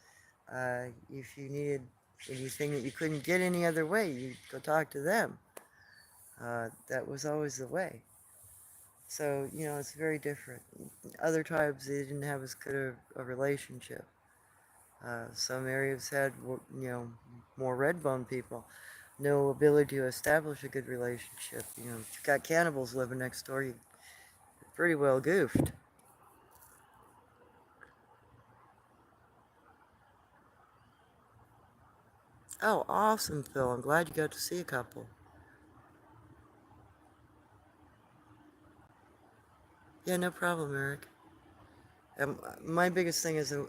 If you needed anything that you couldn't get any other way, you'd go talk to them. That was always the way. So, it's very different. Other tribes, they didn't have as good a relationship. Some areas had, more red bone people. No ability to establish a good relationship. If you've got cannibals living next door, you're pretty well goofed. Oh, awesome, Phil. I'm glad you got to see a couple. Yeah, no problem, Eric. My biggest thing is that,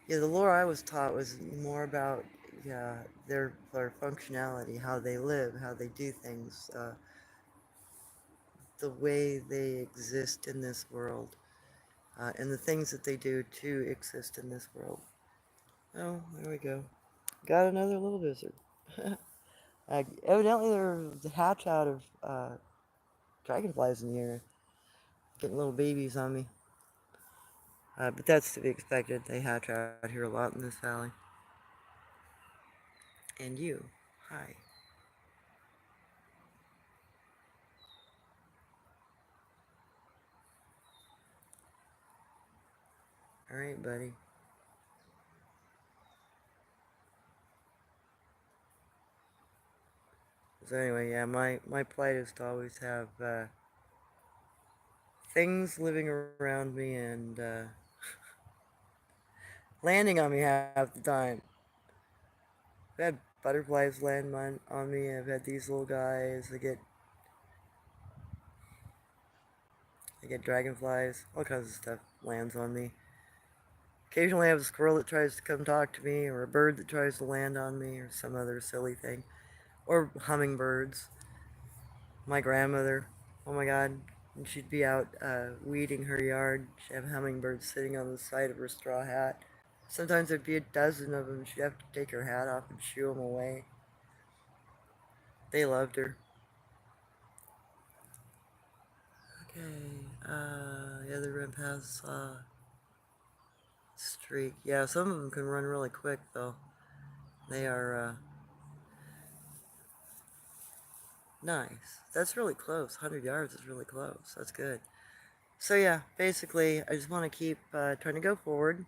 yeah, the lore I was taught was more about, yeah, their functionality, how they live, how they do things, the way they exist in this world, and the things that they do to exist in this world. Oh, there we go. Got another little lizard. Evidently, there's a hatch out of dragonflies in the area, getting little babies on me. But that's to be expected. They hatch out here a lot in this valley. And you, hi. All right, buddy. So anyway, yeah, my plight is to always have things living around me and landing on me half the time. I've had butterflies land on me. I've had these little guys. I get dragonflies. All kinds of stuff lands on me. Occasionally, I have a squirrel that tries to come talk to me, or a bird that tries to land on me, or some other silly thing, or hummingbirds. My grandmother, oh my God, when she'd be out weeding her yard, she'd have hummingbirds sitting on the side of her straw hat. Sometimes there'd be a dozen of them. She'd have to take her hat off and shoo them away. They loved her. Okay, the other red paths, streak. Yeah, some of them can run really quick though. They are, nice. That's really close. 100 yards is really close. That's good. So yeah, basically, I just want to keep trying to go forward.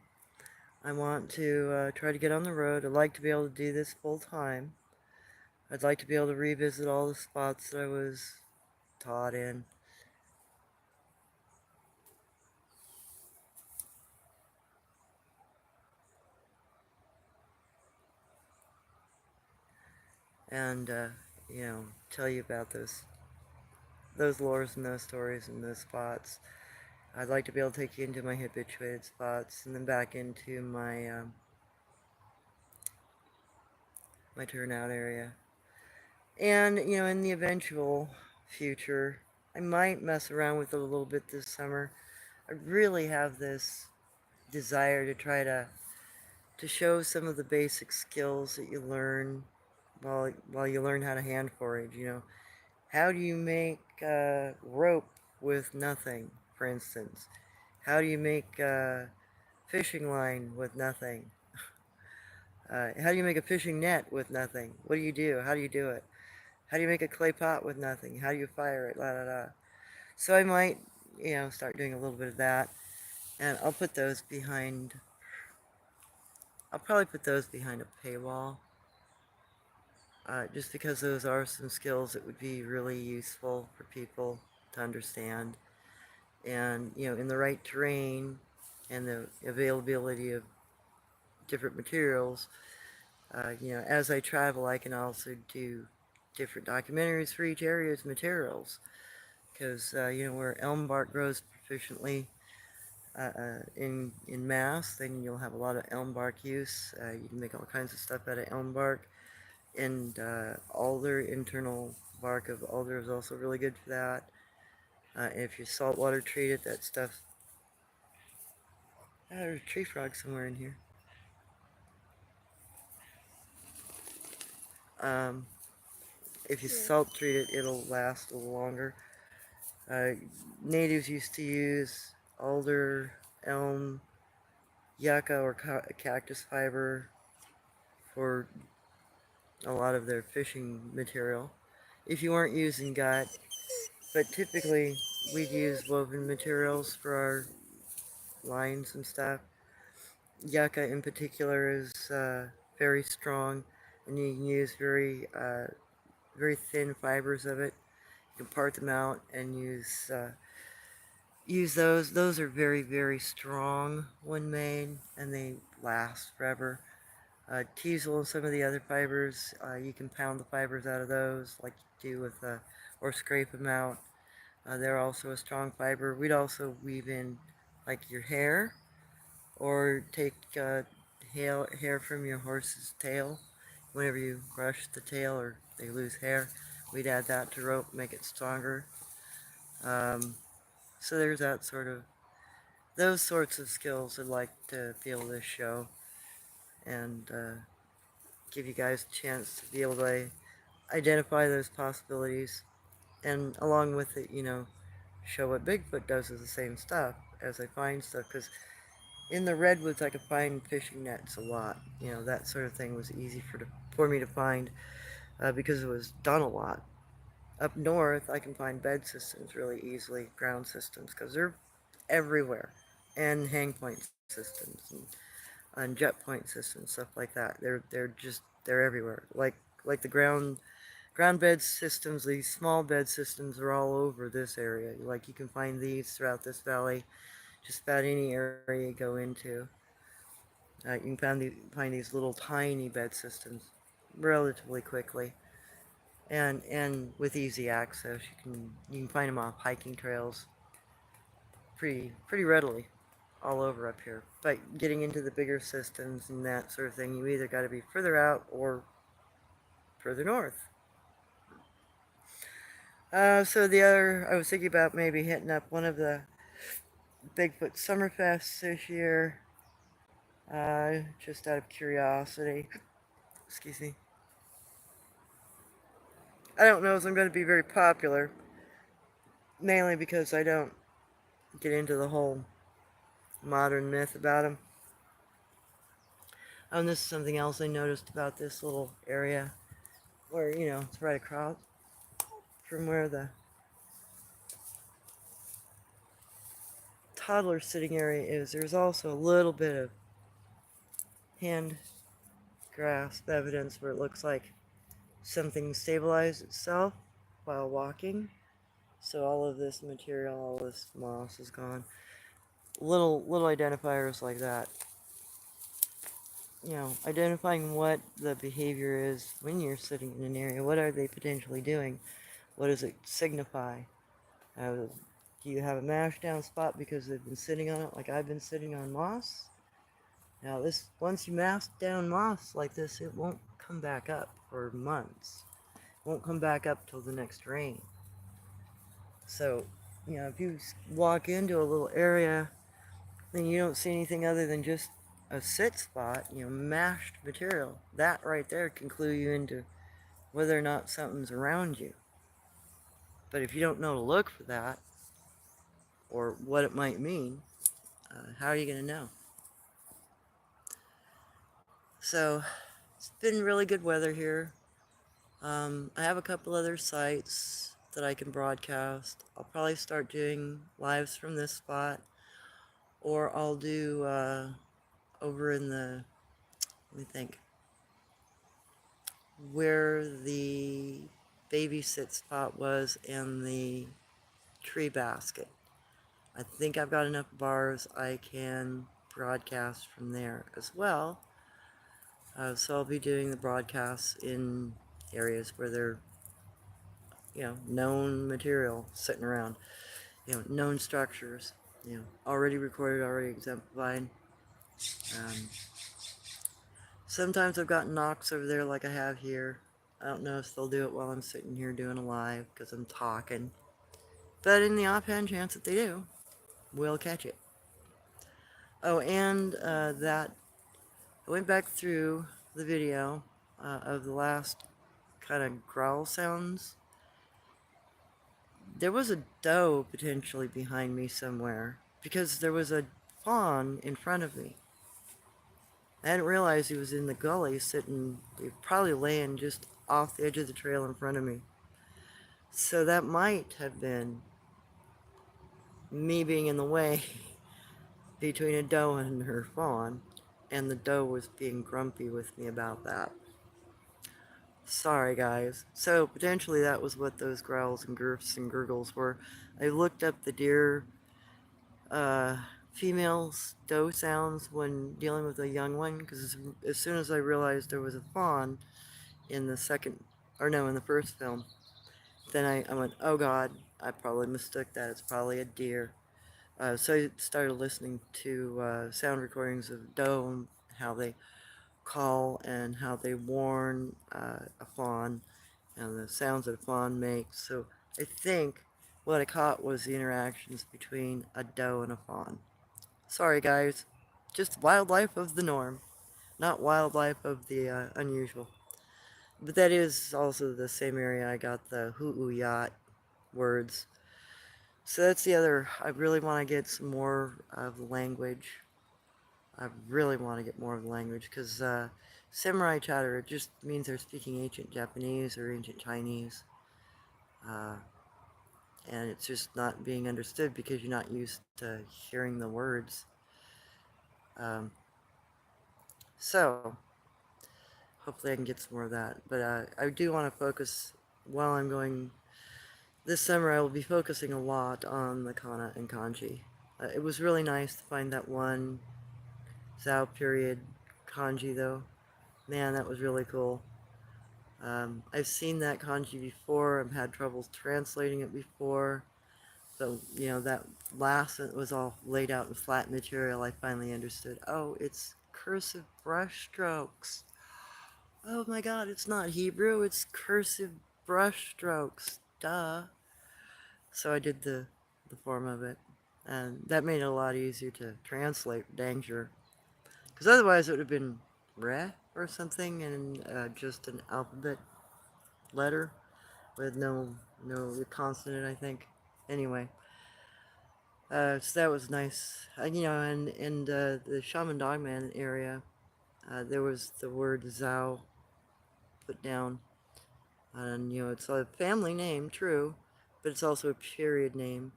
I want to try to get on the road. I'd like to be able to do this full time. I'd like to be able to revisit all the spots that I was taught in. And, tell you about those lores and those stories and those spots. I'd like to be able to take you into my habituated spots and then back into my turnout area. And, in the eventual future, I might mess around with it a little bit this summer. I really have this desire to try to show some of the basic skills that you learn while you learn how to hand forage. How do you make rope with nothing, for instance? How do you make fishing line with nothing? How do you make a fishing net with nothing? What do you do? How do you do it? How do you make a clay pot with nothing? How do you fire it? La da da. So I might, start doing a little bit of that, and I'll put those behind. I'll probably put those behind a paywall, just because those are some skills that would be really useful for people to understand, and in the right terrain, and the availability of different materials. As I travel, I can also do different documentaries for each area's materials, because where elm bark grows proficiently in mass, then you'll have a lot of elm bark use. You can make all kinds of stuff out of elm bark, and alder, internal bark of alder is also really good for that. If you saltwater treat it, that stuff. There's a tree frog somewhere in here. Um, if you salt treat it, it'll last a little longer. Natives used to use alder, elm, yucca, or cactus fiber for a lot of their fishing material. If you weren't using gut, but typically we'd use woven materials for our lines and stuff. Yucca in particular is very strong, and you can use very thin fibers of it. You can part them out and use those. Those are very strong when made, and they last forever. Teasel and some of the other fibers, you can pound the fibers out of those like you do with, or scrape them out. They're also a strong fiber. We'd also weave in like your hair, or take hair from your horse's tail. Whenever you brush the tail or they lose hair, we'd add that to rope, make it stronger. So there's those sorts of skills I'd like to be able to show, and give you guys a chance to be able to identify those possibilities, and along with it, show what Bigfoot does is the same stuff as I find stuff, because in the redwoods I could find fishing nets a lot. That sort of thing was easy for me to find, because it was done a lot. Up north I can find bed systems really easily, ground systems, because they're everywhere, and hang point systems, and jet point systems, stuff like that. They're everywhere. Like the ground bed systems, these small bed systems are all over this area. Like you can find these throughout this valley, just about any area you go into. You can find these little tiny bed systems relatively quickly, and with easy access. You can find them off hiking trails pretty readily all over up here. But getting into the bigger systems and that sort of thing, you either got to be further out or further north. So I was thinking about maybe hitting up one of the Bigfoot Summerfests this year, just out of curiosity. Excuse me. I don't know if I'm going to be very popular, mainly because I don't get into the whole modern myth about them. And this is something else I noticed about this little area, where, it's right across from where the toddler sitting area is. There's also a little bit of hand grasp evidence where it looks like something stabilized itself while walking. So all of this material, all this moss is gone. Little identifiers like that. Identifying what the behavior is when you're sitting in an area. What are they potentially doing? What does it signify? Do you have a mash down spot because they've been sitting on it like I've been sitting on moss? Now once you mask down moss like this, it won't come back up for months. It won't come back up till the next rain. So, if you walk into a little area, then you don't see anything other than just a sit spot, mashed material. That right there can clue you into whether or not something's around you. But if you don't know to look for that, or what it might mean, how are you going to know? So it's been really good weather here. I have a couple other sites that I can broadcast. I'll probably start doing lives from this spot, or I'll do over in the, let me think, where the babysit spot was in the tree basket. I think I've got enough bars I can broadcast from there as well. So I'll be doing the broadcasts in areas where they're, known material sitting around, known structures, already recorded, already exemplified. Um, Sometimes I've got knocks over there like I have here. I don't know if they'll do it while I'm sitting here doing a live because I'm talking. But in the offhand chance that they do, we'll catch it. Oh, and that I went back through the video of the last kind of growl sounds. There was a doe potentially behind me somewhere because there was a fawn in front of me. I hadn't realized he was in the gully sitting, probably laying just off the edge of the trail in front of me. So that might have been me being in the way between a doe and her fawn, and the doe was being grumpy with me about that. Sorry, guys. So potentially that was what those growls and gurfs and gurgles were. I looked up the deer uh, females doe sounds when dealing with a young one, because as soon as I realized there was a fawn in the in the first film, then I went, oh god, I probably mistook that. It's probably a deer. So I started listening to sound recordings of doe and how they call and how they warn a fawn and the sounds that a fawn makes. So I think what I caught was the interactions between a doe and a fawn. Sorry, guys. Just wildlife of the norm, not wildlife of the unusual. But that is also the same area I got the hoo yacht words. So that's the other. I really want to get some more of the language. I really want to get more of the language because samurai chatter, it just means they're speaking ancient Japanese or ancient Chinese. Uh, and it's just not being understood because you're not used to hearing the words. Um, so, hopefully I can get some more of that. But I do want to focus, while I'm going, this summer I will be focusing a lot on the kana and kanji. It was really nice to find that one Zhao period kanji though. Man, that was really cool. I've seen that kanji before. I've had troubles translating it before. So, that last it was all laid out in flat material. I finally understood. Oh, it's cursive brush strokes. Oh my god, it's not Hebrew, it's cursive brush strokes. Duh. So I did the form of it. And that made it a lot easier to translate, dang sure. Because otherwise it would have been re or something and just an alphabet letter with no consonant, I think. Anyway, so that was nice. And the Shaman Dogman area, there was the word Zhao put down. And, it's a family name, true, but it's also a period name,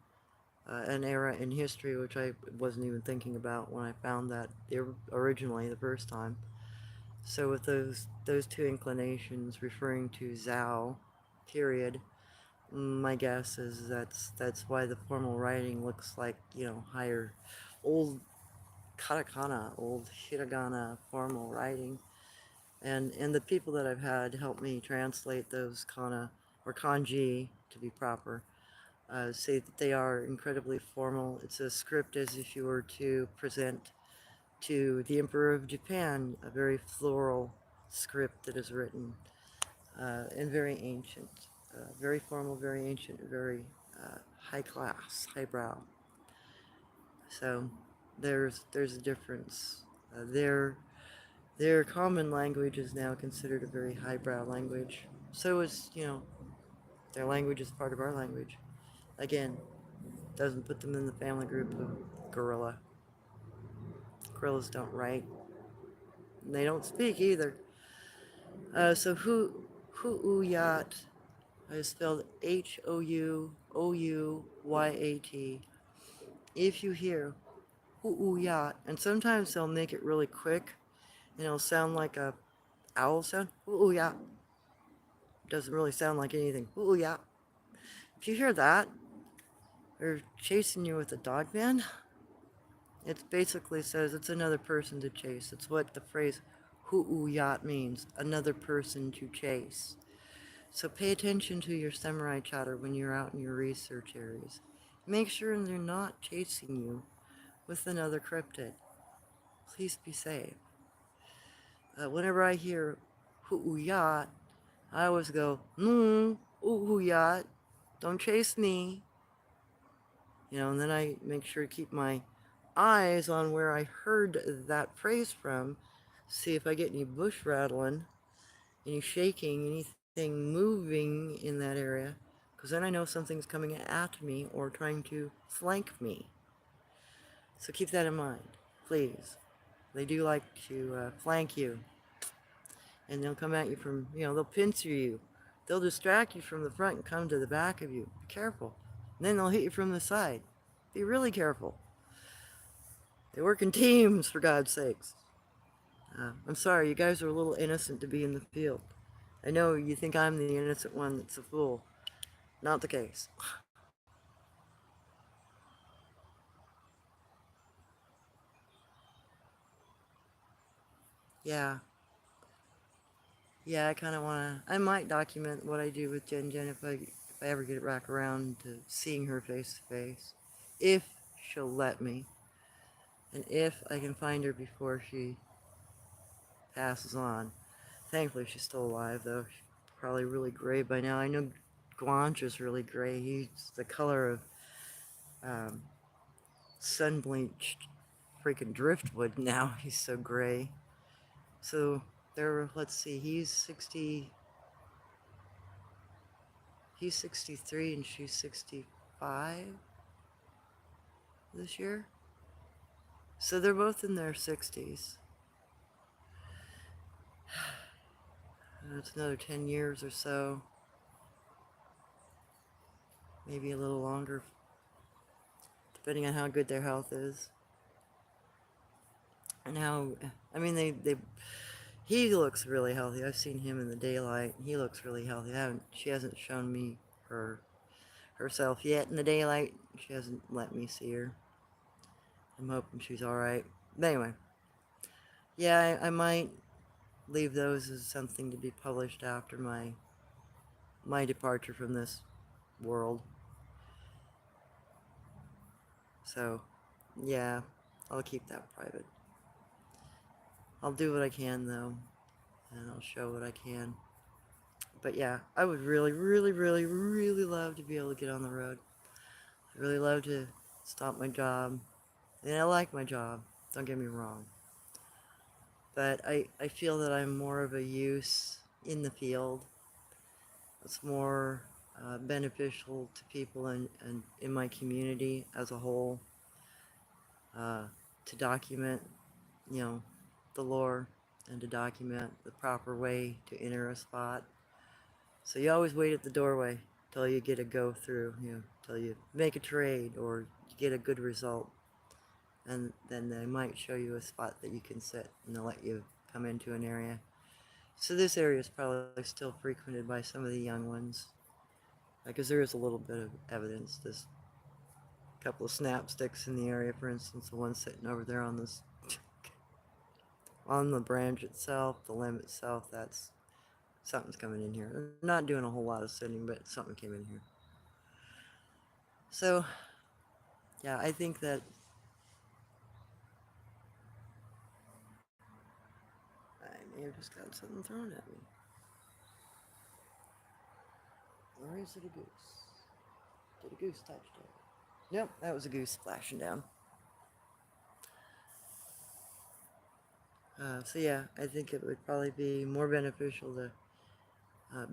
an era in history, which I wasn't even thinking about when I found that originally the first time. So with those two inclinations referring to Zhao, period, my guess is that's why the formal writing looks like, higher, old katakana, old hiragana formal writing. And the people that I've had help me translate those kana, or kanji to be proper, say that they are incredibly formal. It's a script as if you were to present to the Emperor of Japan a very floral script that is written and very ancient. Very formal, very ancient, very high class, highbrow. So there's a difference. Their common language is now considered a very highbrow language. So is, their language is part of our language. Again, doesn't put them in the family group of gorilla. Gorillas don't write. They don't speak either. So Houyat is spelled Houyat. If you hear Houyat, and sometimes they'll make it really quick, and it'll sound like a owl sound. Houyat doesn't really sound like anything. Houyat. If you hear that, they're chasing you with a dog man. It basically says it's another person to chase. It's what the phrase Houyat means, another person to chase. So pay attention to your samurai chatter when you're out in your research areas. Make sure they're not chasing you with another cryptid. Please be safe. Whenever I hear Houyat, I always go, Houyat, don't chase me. And then I make sure to keep my eyes on where I heard that phrase from, see if I get any bush rattling, any shaking, anything moving in that area, because then I know something's coming at me or trying to flank me. So keep that in mind, please. They do like to flank you, and they'll come at you from, they'll pincer you. They'll distract you from the front and come to the back of you. Be careful. And then they'll hit you from the side. Be really careful. They work in teams, for God's sakes. I'm sorry, you guys are a little innocent to be in the field. I know you think I'm the innocent one that's a fool. Not the case. Yeah. Yeah, I kind of want to... I might document what I do with Jen Jen if I ever get it back around to seeing her face to face. If she'll let me. And if I can find her before she passes on. Thankfully, she's still alive, though. She's probably really gray by now. I know Guanch is really gray. He's the color of um, sun-bleached freaking driftwood now. He's so gray. So there, let's see, he's 63 and she's 65 this year. So they're both in their 60s. It's another 10 years or so. Maybe a little longer, depending on how good their health is. And how, I mean, he looks really healthy. I've seen him in the daylight. He looks really healthy. She hasn't shown me herself yet in the daylight. She hasn't let me see her. I'm hoping she's alright. But anyway, yeah, I might leave those as something to be published after my departure from this world. So, yeah, I'll keep that private. I'll do what I can, though, and I'll show what I can. But yeah, I would really, really, really, really love to be able to get on the road. I'd really love to stop my job. And I like my job, don't get me wrong. But I feel that I'm more of a use in the field. It's more beneficial to people and in my community as a whole, to document, the lore, and to document the proper way to enter a spot. So you always wait at the doorway till you get a go through, till you make a trade or you get a good result. And then they might show you a spot that you can sit, and they'll let you come into an area. So this area is probably still frequented by some of the young ones, because there is a little bit of evidence. There's a couple of snap sticks in the area, for instance, the one sitting over there on this, on the branch itself, the limb itself. That's something's coming in here. They're not doing a whole lot of sitting, but something came in here. So, yeah, I think that I may have just got something thrown at me. Or is it a goose? Did a goose touch it? Yep, that was a goose splashing down. So yeah, I think it would probably be more beneficial to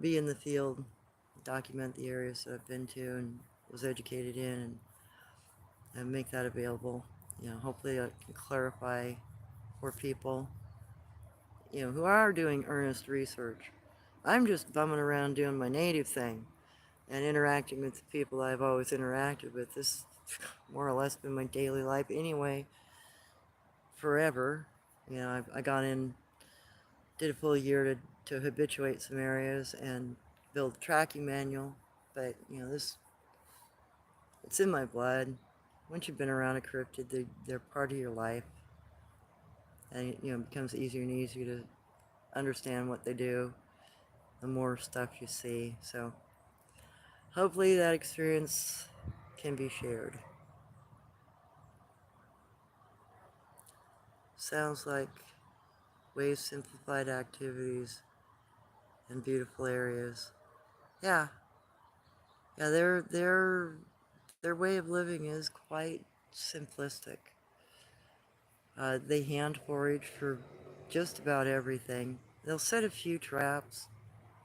be in the field, document the areas that I've been to and was educated in, and make that available. Hopefully I can clarify for people who are doing earnest research. I'm just bumming around doing my native thing and interacting with the people I've always interacted with. This more or less been my daily life anyway, forever. I got in, did a full year to habituate some areas and build a tracking manual. But, it's in my blood. Once you've been around a cryptid, they're part of your life. And, it becomes easier and easier to understand what they do the more stuff you see. So hopefully that experience can be shared. Sounds like way simplified activities and beautiful areas. Yeah, yeah, their way of living is quite simplistic. They hand forage for just about everything. They'll set a few traps.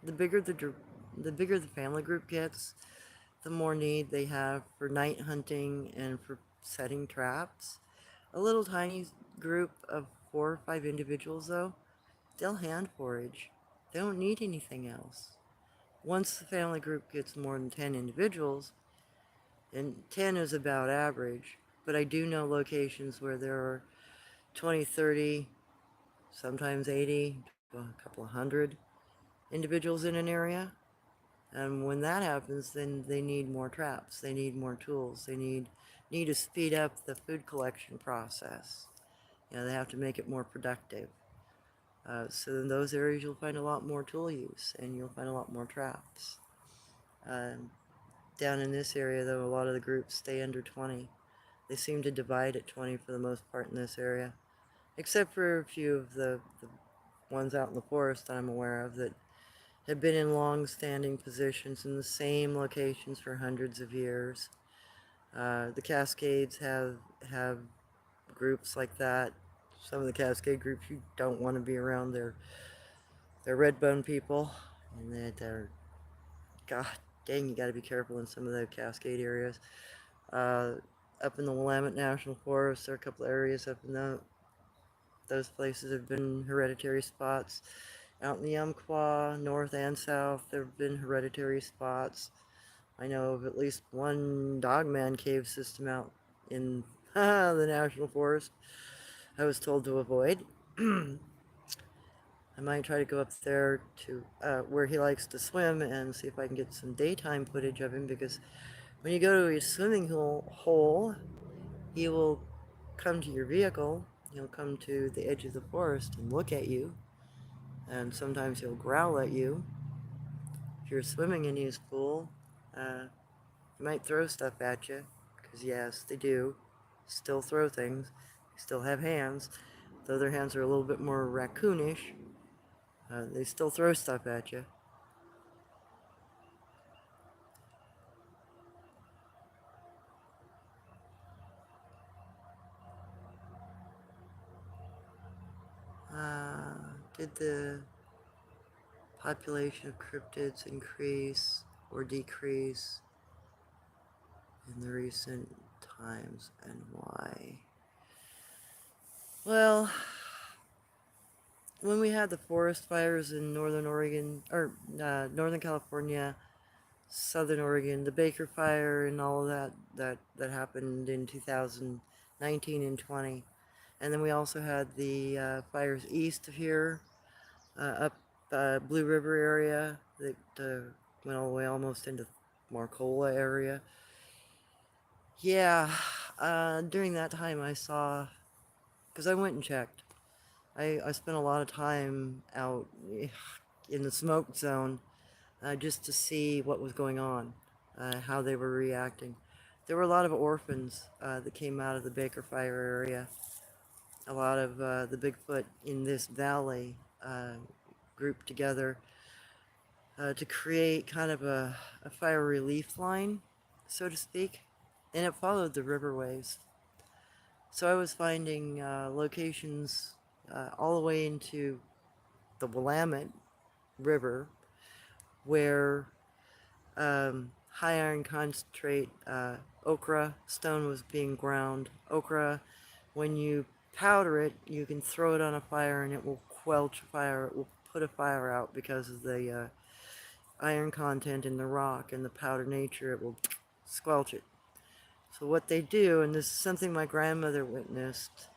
The bigger the bigger the family group gets, the more need they have for night hunting and for setting traps. A little tiny group of 4 or 5 individuals, though, they'll hand forage. They don't need anything else. Once the family group gets more than 10 individuals, and 10 is about average, but I do know locations where there are 20, 30, sometimes 80, a couple of hundred individuals in an area. And when that happens, then they need more traps. They need more tools. They need to speed up the food collection process. They have to make it more productive. So in those areas, you'll find a lot more tool use, and you'll find a lot more traps. Um, Down in this area, though, a lot of the groups stay under 20. They seem to divide at 20 for the most part in this area, except for a few of the ones out in the forest that I'm aware of that have been in long-standing positions in the same locations for hundreds of years. The Cascades have groups like that. Some of the Cascade groups you don't want to be around. They're red bone people, and they're God dang, you got to be careful in some of the Cascade areas. Uh, Up in the Willamette National Forest, there are a couple areas up in those places have been hereditary spots. Out in the Umpqua, north and south, there have been hereditary spots. I know of at least one dogman cave system out in the National Forest I was told to avoid. I might try to go up there to where he likes to swim and see if I can get some daytime footage of him, because when you go to his swimming hole, he will come to your vehicle, he'll come to the edge of the forest and look at you, and sometimes he'll growl at you. If you're swimming in his pool, he might throw stuff at you, because yes, they do still throw things. They still have hands, though their hands are a little bit more raccoonish. They still throw stuff at you. Did the population of cryptids increase or decrease in the recent times, and why? Well, when we had the forest fires in northern Oregon, or northern California, southern Oregon, the Baker Fire and all of that happened in 2019 and 20. And then we also had the fires east of here, up Blue River area that went all the way almost into Marcola area. Yeah, during that time I saw, because I went and checked. I spent a lot of time out in the smoke zone just to see what was going on, how they were reacting. There were a lot of orphans that came out of the Baker Fire area. A lot of the Bigfoot in this valley grouped together to create kind of a fire relief line, so to speak, and it followed the riverways. So I was finding locations all the way into the Willamette River where high iron concentrate okra stone was being ground. Okra, when you powder it, you can throw it on a fire and it will quelch a fire. It will put a fire out because of the iron content in the rock and the powder nature. It will squelch it. So what they do, and this is something my grandmother witnessed,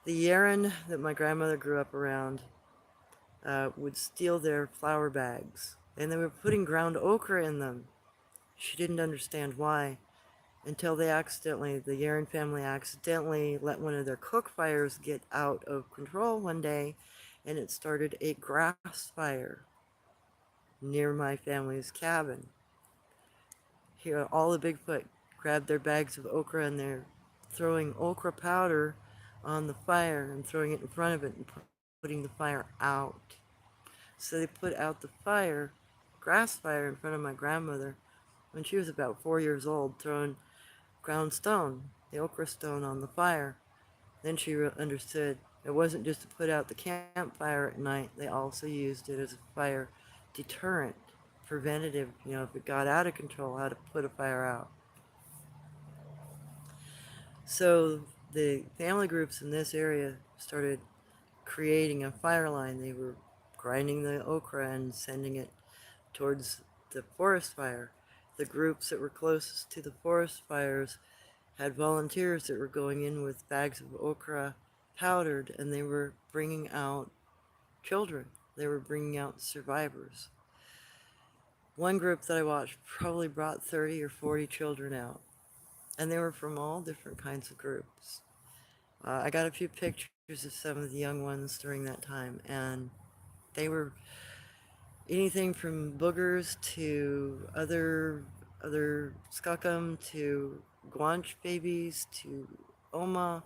the Yaren that my grandmother grew up around would steal their flour bags, and they were putting ground okra in them. She didn't understand why until the Yaren family accidentally let one of their cook fires get out of control one day, and it started a grass fire near my family's cabin. Here, all the Bigfoot grabbed their bags of okra and they're throwing okra powder on the fire and throwing it in front of it and putting the fire out. So they put out the fire, grass fire, in front of my grandmother when she was about 4 years old, throwing ground stone, the okra stone, on the fire. Then she understood it wasn't just to put out the campfire at night, they also used it as a fire deterrent, preventative, if it got out of control, how to put a fire out. So the family groups in this area started creating a fire line. They were grinding the okra and sending it towards the forest fire. The groups that were closest to the forest fires had volunteers that were going in with bags of okra powdered, and they were bringing out children. They were bringing out survivors. One group that I watched probably brought 30 or 40 children out, and they were from all different kinds of groups. I got a few pictures of some of the young ones during that time, and they were anything from boogers to other skookum to guanch babies to oma.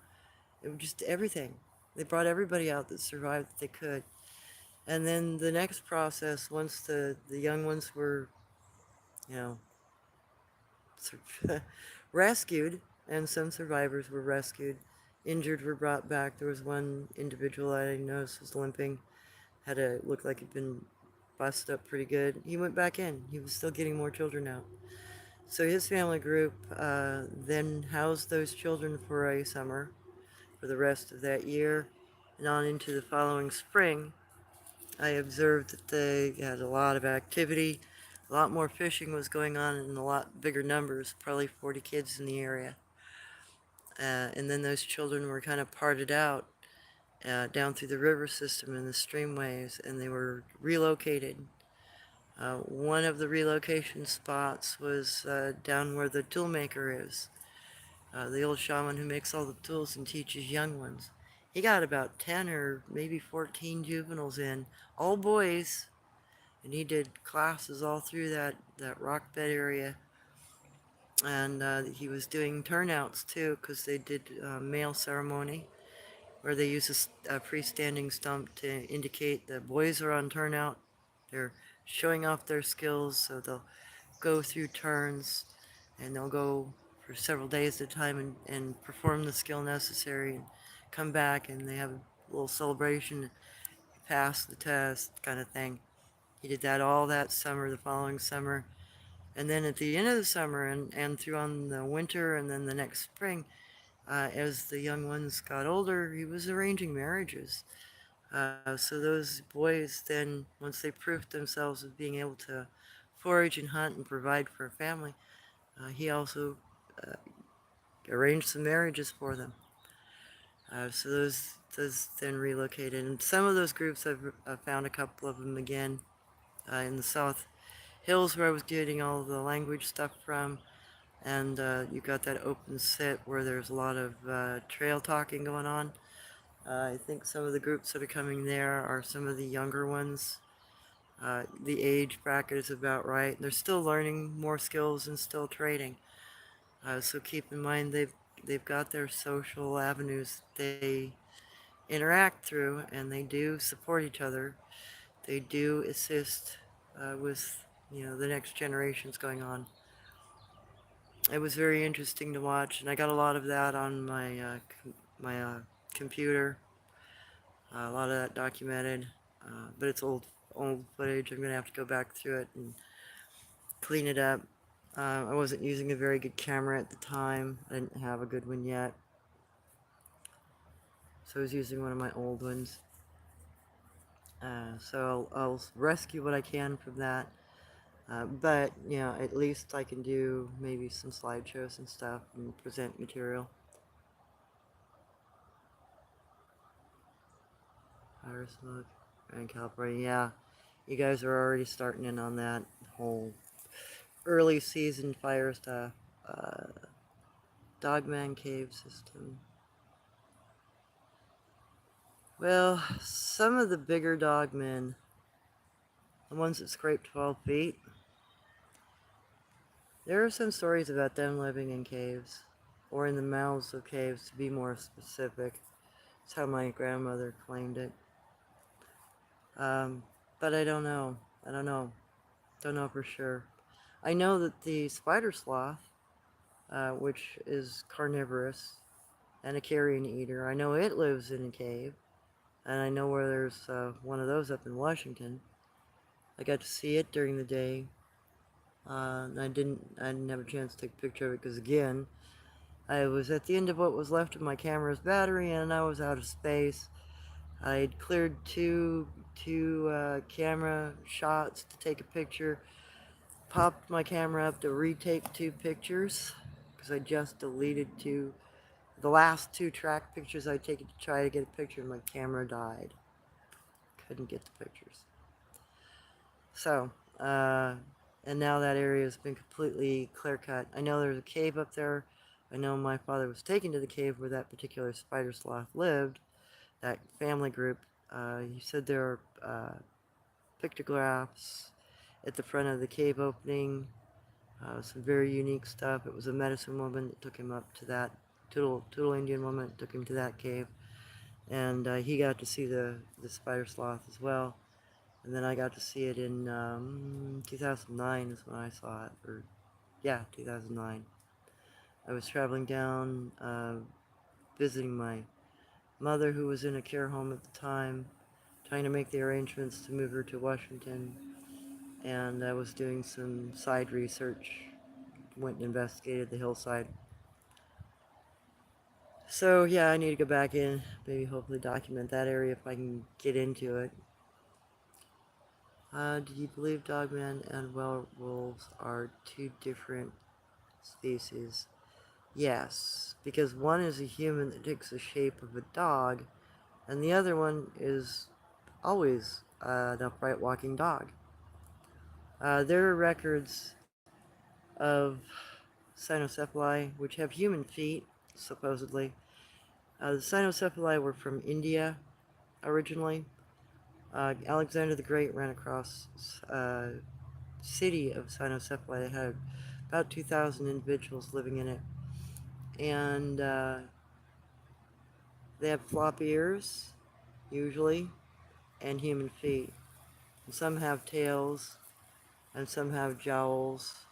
It was just everything. They brought everybody out that survived that they could. And then the next process, once the young ones were, you know, rescued, and some survivors were rescued, injured were brought back. There was one individual I noticed was limping, looked like he'd been busted up pretty good. He went back in. He was still getting more children out. So his family group then housed those children for a summer, for the rest of that year, and on into the following spring. I observed that they had a lot of activity. A lot more fishing was going on in a lot bigger numbers, probably 40 kids in the area. And then those children were kind of parted out down through the river system and the streamways, and they were relocated. One of the relocation spots was down where the tool maker is. The old shaman who makes all the tools and teaches young ones. He got about 10 or maybe 14 juveniles in, all boys, and he did classes all through that rock bed area. And he was doing turnouts too, because they did male ceremony, where they use a freestanding stump to indicate the boys are on turnout. They're showing off their skills, so they'll go through turns, and they'll go for several days at a time and perform the skill necessary and come back, and they have a little celebration, pass the test kind of thing. He did that all that summer, the following summer. And then at the end of the summer and through on the winter and then the next spring, as the young ones got older, he was arranging marriages. So those boys then, once they proved themselves as being able to forage and hunt and provide for a family, he also uh, arranged some marriages for them. So those then relocated, and some of those groups I've found a couple of them again in the South Hills where I was getting all the language stuff from, and you got that open sit where there's a lot of trail talking going on. I think some of the groups that are coming there are some of the younger ones. The age bracket is about right. They're still learning more skills and still trading. So keep in mind they've got their social avenues they interact through, and they do support each other. They do assist with the next generations going on. It was very interesting to watch, and I got a lot of that on my computer. A lot of that documented, but it's old footage. I'm gonna have to go back through it and clean it up. I wasn't using a very good camera at the time. I didn't have a good one yet. so I was using one of my old ones. So I'll rescue what I can from that. But, you know, at least I can do maybe some slideshows and stuff and present material. Fire smoke and California, yeah. You guys are already starting in on that whole early season fire stuff. Uh, Dogman Cave system. Well, some of the bigger dogmen, the ones that scrape 12 feet, there are some stories about them living in caves, or in the mouths of caves, to be more specific. That's how my grandmother claimed it. But I don't know. I don't know. Don't know for sure. I know that the spider sloth, which is carnivorous and a carrion eater, I know it lives in a cave. And I know where there's one of those up in Washington. I got to see it during the day. And I didn't have a chance to take a picture of it because, again, I was at the end of what was left of my camera's battery and I was out of space. I'd cleared two camera shots to take a picture, popped my camera up to retake 2 pictures because I just deleted the last 2 track pictures I'd taken to try to get a picture and my camera died. Couldn't get the pictures. So, and now that area has been completely clear cut. I know there's a cave up there. I know my father was taken to the cave where that particular spider sloth lived, that family group. He said there are pictographs at the front of the cave opening, some very unique stuff. It was a medicine woman that took him up to that, Toodle Indian woman that took him to that cave, and he got to see the spider sloth as well. And then I got to see it in 2009 is when I saw it, or yeah, 2009. I was traveling down, visiting my mother who was in a care home at the time, trying to make the arrangements to move her to Washington. And I was doing some side research, went and investigated the hillside. So yeah, I need to go back in, maybe hopefully document that area if I can get into it. Do you believe dogmen and werewolves are 2 different species? Yes, because one is a human that takes the shape of a dog, and the other one is always an upright walking dog. There are records of cynocephali, which have human feet, supposedly. The cynocephali were from India originally. Alexander the Great ran across a city of cynocephali that had about 2,000 individuals living in it. And they have flop ears, usually, and human feet. And some have tails, and some have jowls.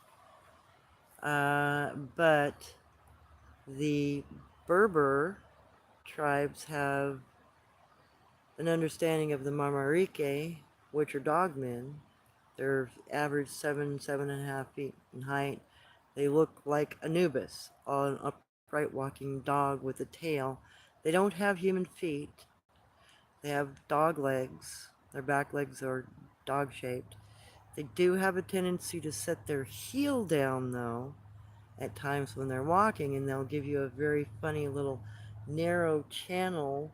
But the Berber tribes have an understanding of the Mamarike, which are dogmen. They're average 7.5 feet in height. They look like Anubis, an upright walking dog with a tail. They don't have human feet. They have dog legs. Their back legs are dog-shaped. They do have a tendency to set their heel down, though, at times when they're walking, and they'll give you a very funny little narrow channel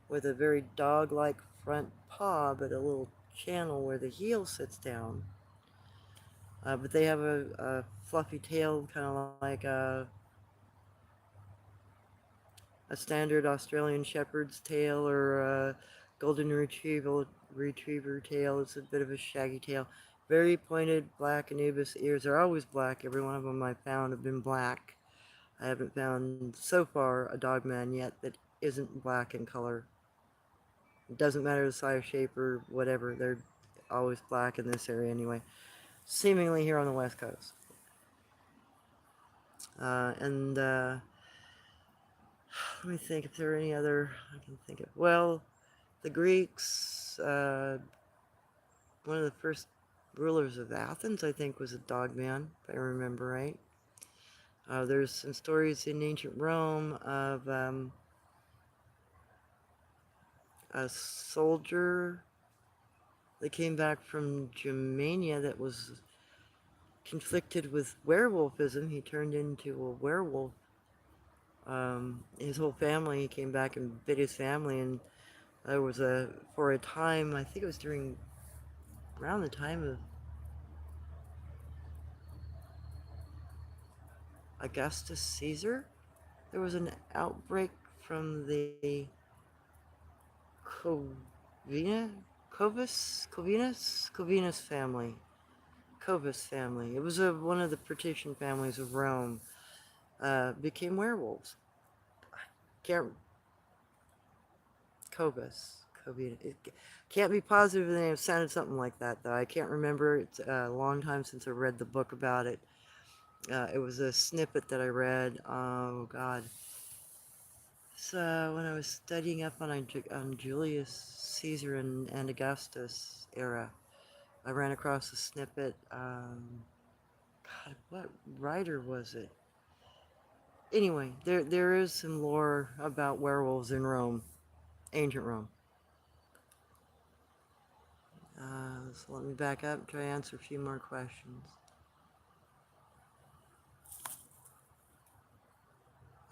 with a very dog-like front paw, but a little channel where the heel sits down. But they have a fluffy tail, kind of like a standard Australian Shepherd's tail or a Golden Retriever tail. It's a bit of a shaggy tail. Very pointed black Anubis ears are always black. Every one of them I found have been black. I haven't found so far a dogman yet that isn't black in color. It doesn't matter the size, shape, or whatever. They're always black in this area anyway. Seemingly here on the West Coast. Let me think if there are any other I can think of. Well, the Greeks, one of the first rulers of Athens, I think, was a dogman, if I remember right. There's some stories in ancient Rome of a soldier that came back from Germania that was conflicted with werewolfism. He turned into a werewolf. His whole family came back and bit his family, and there was for a time, I think it was around the time of Augustus Caesar, there was an outbreak from the Covina, Covinus family. Covus family. It was one of the patrician families of Rome. Became werewolves. Can't Cobus, Covina. It can't be positive they have sounded something like that though. I can't remember. It's a long time since I read the book about it. It was a snippet that I read. Oh God. So when I was studying up on Julius Caesar and Augustus era, I ran across a snippet. God, what writer was it? Anyway, there is some lore about werewolves in Rome, ancient Rome. So let me back up and try to answer a few more questions.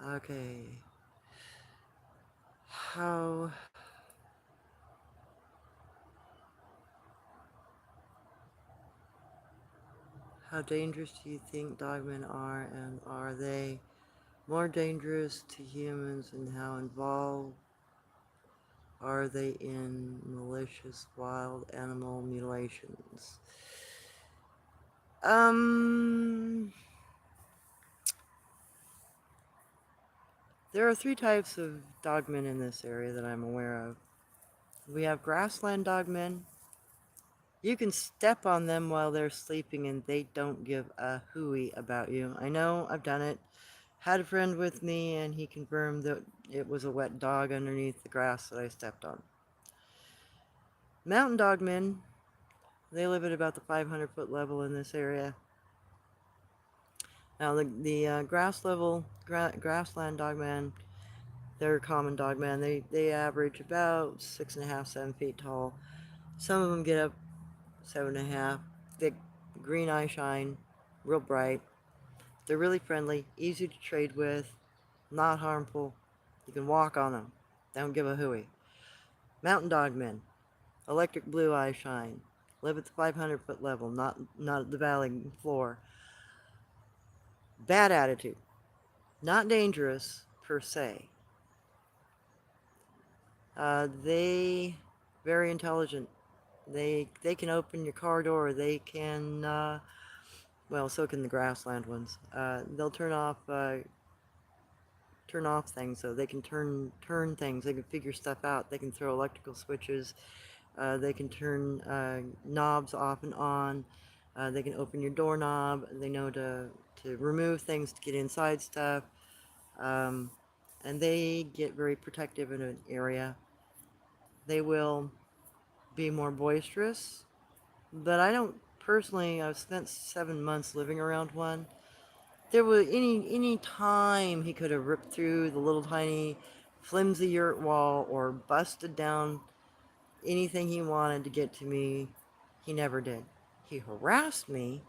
Okay. How how dangerous do you think dogmen are, and are they more dangerous to humans, and how involved are they in malicious wild animal mutilations? Um, there are three types of dogmen in this area that I'm aware of. We have grassland dogmen. You can step on them while they're sleeping and they don't give a hooey about you. I know, I've done it. Had a friend with me and he confirmed that it was a wet dog underneath the grass that I stepped on. Mountain dogmen, they live at about the 500-foot level in this area. Now the grassland dogman, they're common dogman. They average about 6.5, 7 feet tall. Some of them get up 7.5. Thick green eye shine, real bright. They're really friendly, easy to trade with, not harmful. You can walk on them. They don't give a hooey. Mountain dogmen, electric blue eye shine, live at the 500-foot level, not at the valley floor. Bad attitude. Not dangerous, per se. They very intelligent. They can open your car door. They can, well, so can the grassland ones. They'll turn off things, so they can turn things. They can figure stuff out. They can throw electrical switches. They can turn knobs off and on. They can open your doorknob. They know to remove things to get inside stuff. And they get very protective in an area. They will be more boisterous, but I don't personally. I've spent 7 months living around one. There was any time he could have ripped through the little tiny flimsy yurt wall or busted down anything he wanted to get to me. He never did. He harassed me,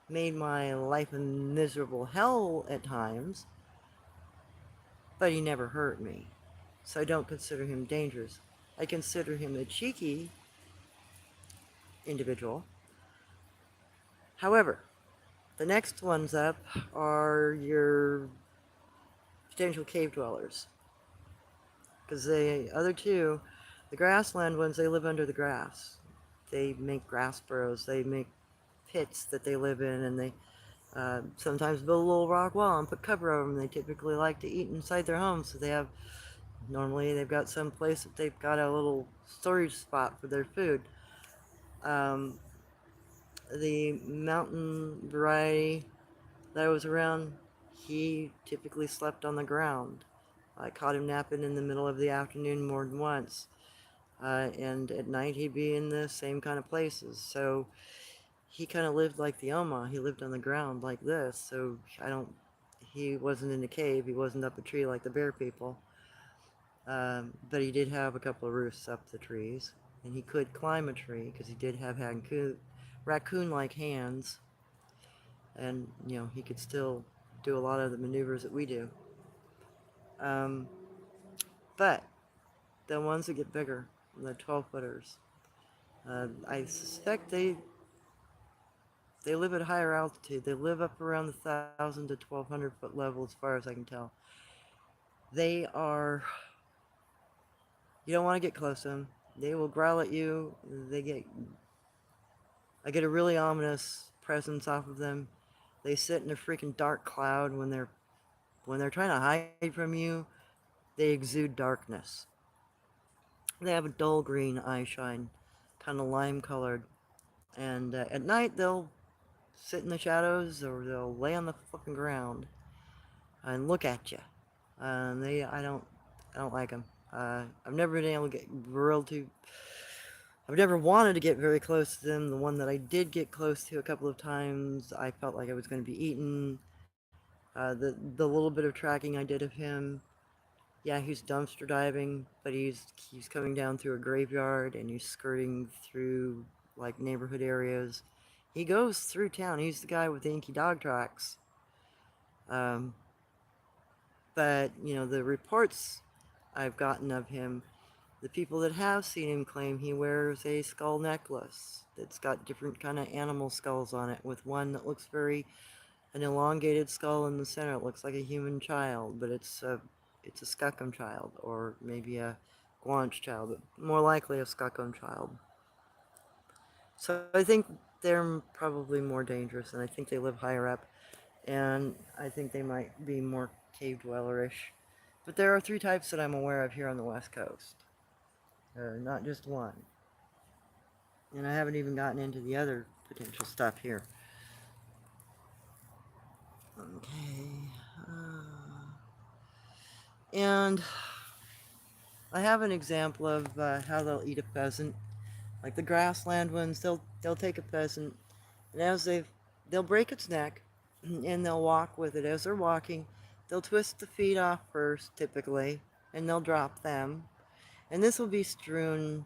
made my life a miserable hell at times, but he never hurt me. So I don't consider him dangerous. I consider him a cheeky individual. However, the next ones up are your potential cave dwellers. Because the other two, the grassland ones, they live under the grass. They make grass burrows. They make pits that they live in, and they sometimes build a little rock wall and put cover over them. They typically like to eat inside their homes, so normally they've got some place that they've got a little storage spot for their food. The mountain variety that I was around, he typically slept on the ground. I caught him napping in the middle of the afternoon more than once. And at night he'd be in the same kind of places. So he kind of lived like the Oma. He lived on the ground like this. So he wasn't in a cave. He wasn't up a tree like the bear people. But he did have a couple of roosts up the trees, and he could climb a tree because he did have raccoon-like hands, and he could still do a lot of the maneuvers that we do. Um, but the ones that get bigger, the 12-footers, I suspect they live at higher altitude. They live up around the 1,000 to 1,200 foot level, as far as I can tell. They are. You don't want to get close to them. They will growl at you. I get a really ominous presence off of them. They sit in a freaking dark cloud when they're trying to hide from you. They exude darkness. They have a dull green eye shine, kind of lime colored. And at night they'll sit in the shadows or they'll lay on the fucking ground and look at you. I don't like them. I've never been able to get real too. I've never wanted to get very close to them. The one that I did get close to a couple of times, I felt like I was going to be eaten. The little bit of tracking I did of him, yeah, he's dumpster diving, but he's coming down through a graveyard and he's skirting through like neighborhood areas. He goes through town. He's the guy with the inky dog tracks. Um, but the reports I've gotten of him, the people that have seen him claim he wears a skull necklace that's got different kind of animal skulls on it, with one that looks an elongated skull in the center. It looks like a human child, but it's a skackum child, or maybe a guanch child, but more likely a skackum child. So I think they're probably more dangerous, and I think they live higher up, and I think they might be more cave dwellerish. But there are 3 types that I'm aware of here on the West Coast, not just one. And I haven't even gotten into the other potential stuff here. Okay. And I have an example of how they'll eat a pheasant. Like the grassland ones, they'll take a pheasant, and they'll break its neck, and they'll walk with it. As they're walking, they'll twist the feet off first, typically, and they'll drop them. And this will be strewn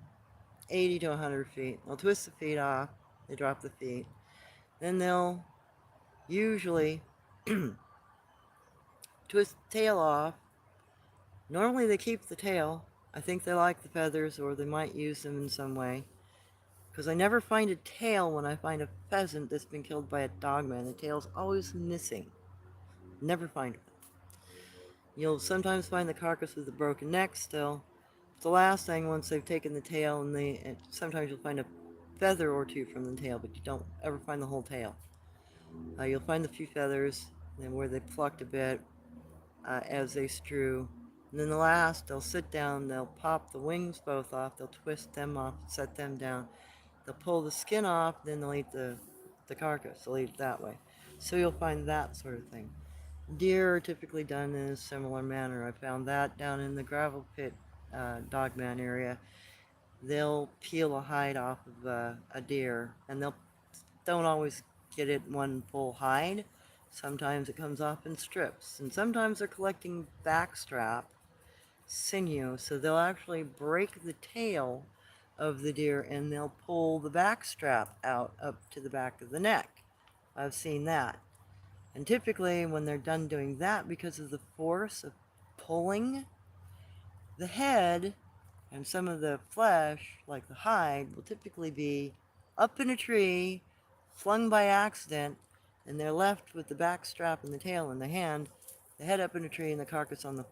80 to 100 feet. They'll twist the feet off, they drop the feet. Then they'll usually twist the tail off. Normally they keep the tail. I think they like the feathers, or they might use them in some way. Because I never find a tail when I find a pheasant that's been killed by a dogman. The tail's always missing. Never find it. You'll sometimes find the carcass with a broken neck still. It's the last thing once they've taken the tail, and sometimes you'll find a feather or two from the tail, but you don't ever find the whole tail. You'll find the few feathers, and where they plucked a bit as they strew. And then the last, they'll sit down, they'll pop the wings both off, they'll twist them off, set them down. They'll pull the skin off, then they'll eat the carcass. They'll eat it that way. So you'll find that sort of thing. Deer are typically done in a similar manner. I found that down in the gravel pit dogman area. They'll peel a hide off of a deer, and don't always get it one full hide. Sometimes it comes off in strips, and sometimes they're collecting backstrap sinew, so they'll actually break the tail of the deer and they'll pull the back strap out up to the back of the neck. I've seen that. And typically when they're done doing that, because of the force of pulling, the head and some of the flesh, like the hide, will typically be up in a tree, flung by accident, and they're left with the back strap and the tail in the hand, the head up in a tree and the carcass on the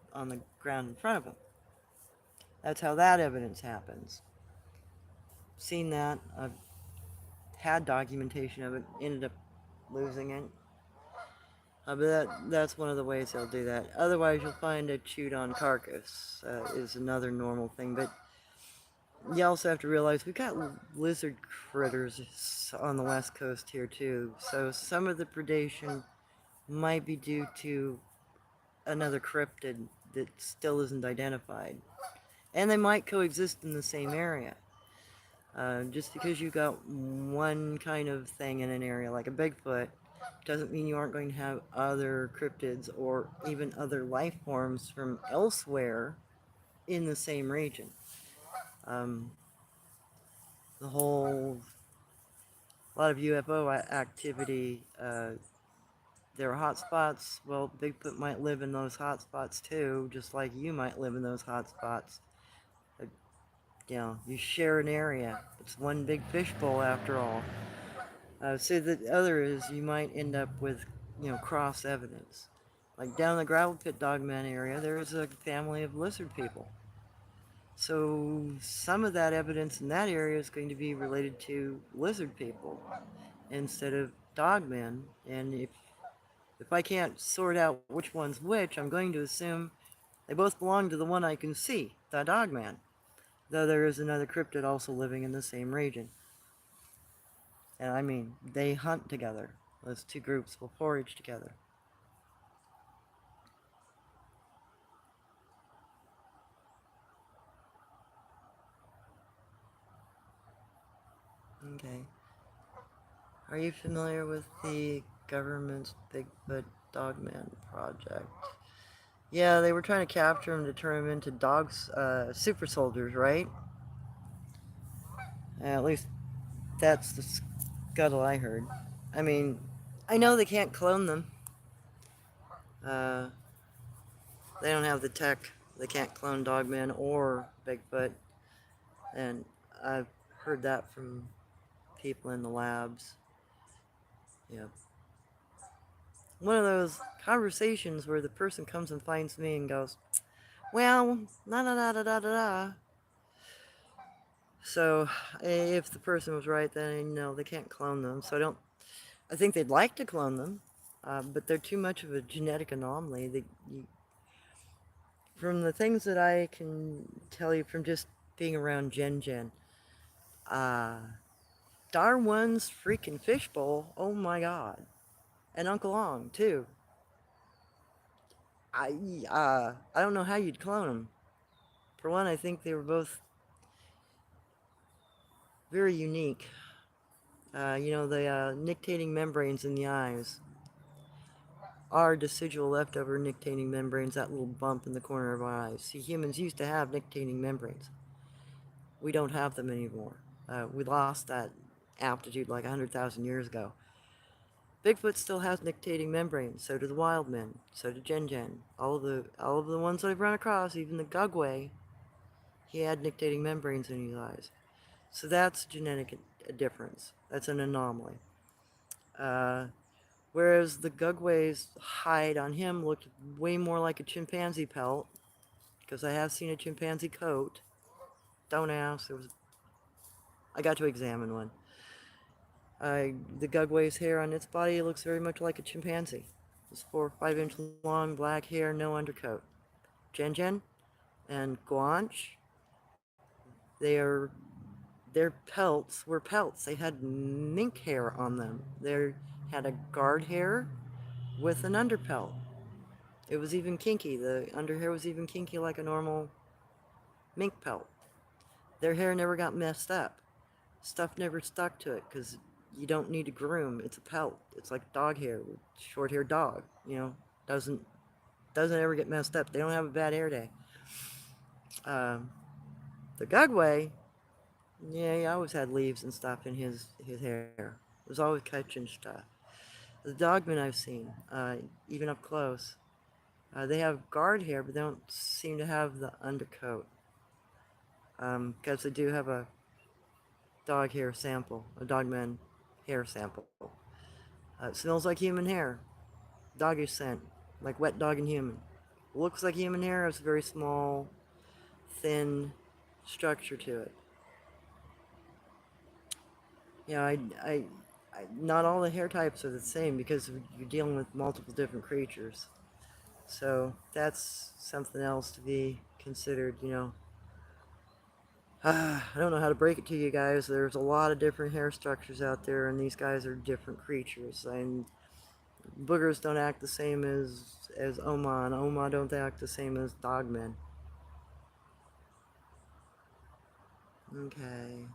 ground in front of them. That's how that evidence happens. Seen that. I've had documentation of it. Ended up losing it. But that's one of the ways they'll do that. Otherwise, you'll find a chewed-on carcass is another normal thing. But you also have to realize we've got lizard critters on the west coast here too. So some of the predation might be due to another cryptid that still isn't identified. And they might coexist in the same area. Just because you got one kind of thing in an area, like a Bigfoot, doesn't mean you aren't going to have other cryptids or even other life forms from elsewhere in the same region. Um, the whole, a lot of UFO activity, there are hotspots. Well, Bigfoot might live in those hotspots too, just like you might live in those hotspots. Uh, You know, you share an area. It's one big fishbowl after all. So the other is you might end up with, cross evidence. Like down in the gravel pit dogman area, there is a family of lizard people. So some of that evidence in that area is going to be related to lizard people instead of dogmen. And if I can't sort out which one's which, I'm going to assume they both belong to the one I can see, the dogman. Though there is another cryptid also living in the same region. And I mean, they hunt together. Those two groups will forage together. Okay. Are you familiar with the government's Bigfoot Dogman project? Yeah, they were trying to capture him to turn him into dogs, super soldiers, right? At least that's the scuttle I heard. I mean, I know they can't clone them. Uh, they don't have the tech. They can't clone Dogman or Bigfoot. And I've heard that from people in the labs. Yeah. One of those conversations where the person comes and finds me and goes, well, da da da da da da. So if the person was right, then they can't clone them. So I think they'd like to clone them, but they're too much of a genetic anomaly. From the things that I can tell you from just being around Gen, uh, Darwin's freaking fishbowl, oh my god. And Uncle Ong, too. I don't know how you'd clone them. For one, I think they were both very unique. The nictitating membranes in the eyes are decidual leftover nictitating membranes, that little bump in the corner of our eyes. See, humans used to have nictitating membranes. We don't have them anymore. We lost that aptitude like 100,000 years ago. Bigfoot still has nictitating membranes. So do the wild men. So do Gen. All of the ones that I've run across, even the Gugway, he had nictitating membranes in his eyes. So that's genetic difference. That's an anomaly. Uh, Whereas the Gugway's hide on him looked way more like a chimpanzee pelt, because I have seen a chimpanzee coat. Don't ask. I got to examine one. The Gugway's hair on its body looks very much like a chimpanzee. It's 4 or 5 inch long, black hair, no undercoat. Gen and Guanche, they are their pelts were pelts. They had mink hair on them. They had a guard hair with an underpelt. It was even kinky. The underhair was even kinky like a normal mink pelt. Their hair never got messed up. Stuff never stuck to it because you don't need to groom. It's a pelt. It's like dog hair, short-haired dog. Doesn't ever get messed up. They don't have a bad hair day. The Gugway, yeah, he always had leaves and stuff in his hair. It was always catching stuff. The dogmen I've seen, even up close, they have guard hair, but they don't seem to have the undercoat. Because they do have a dog hair sample, a dogman hair sample. It smells like human hair, doggish scent, like wet dog and human. Looks like human hair, has a very small, thin structure to it. Not all the hair types are the same because you're dealing with multiple different creatures. So that's something else to be considered. I don't know how to break it to you guys. There's a lot of different hair structures out there, and these guys are different creatures. And boogers don't act the same as Oma, and Oma don't act the same as dogmen. Okay.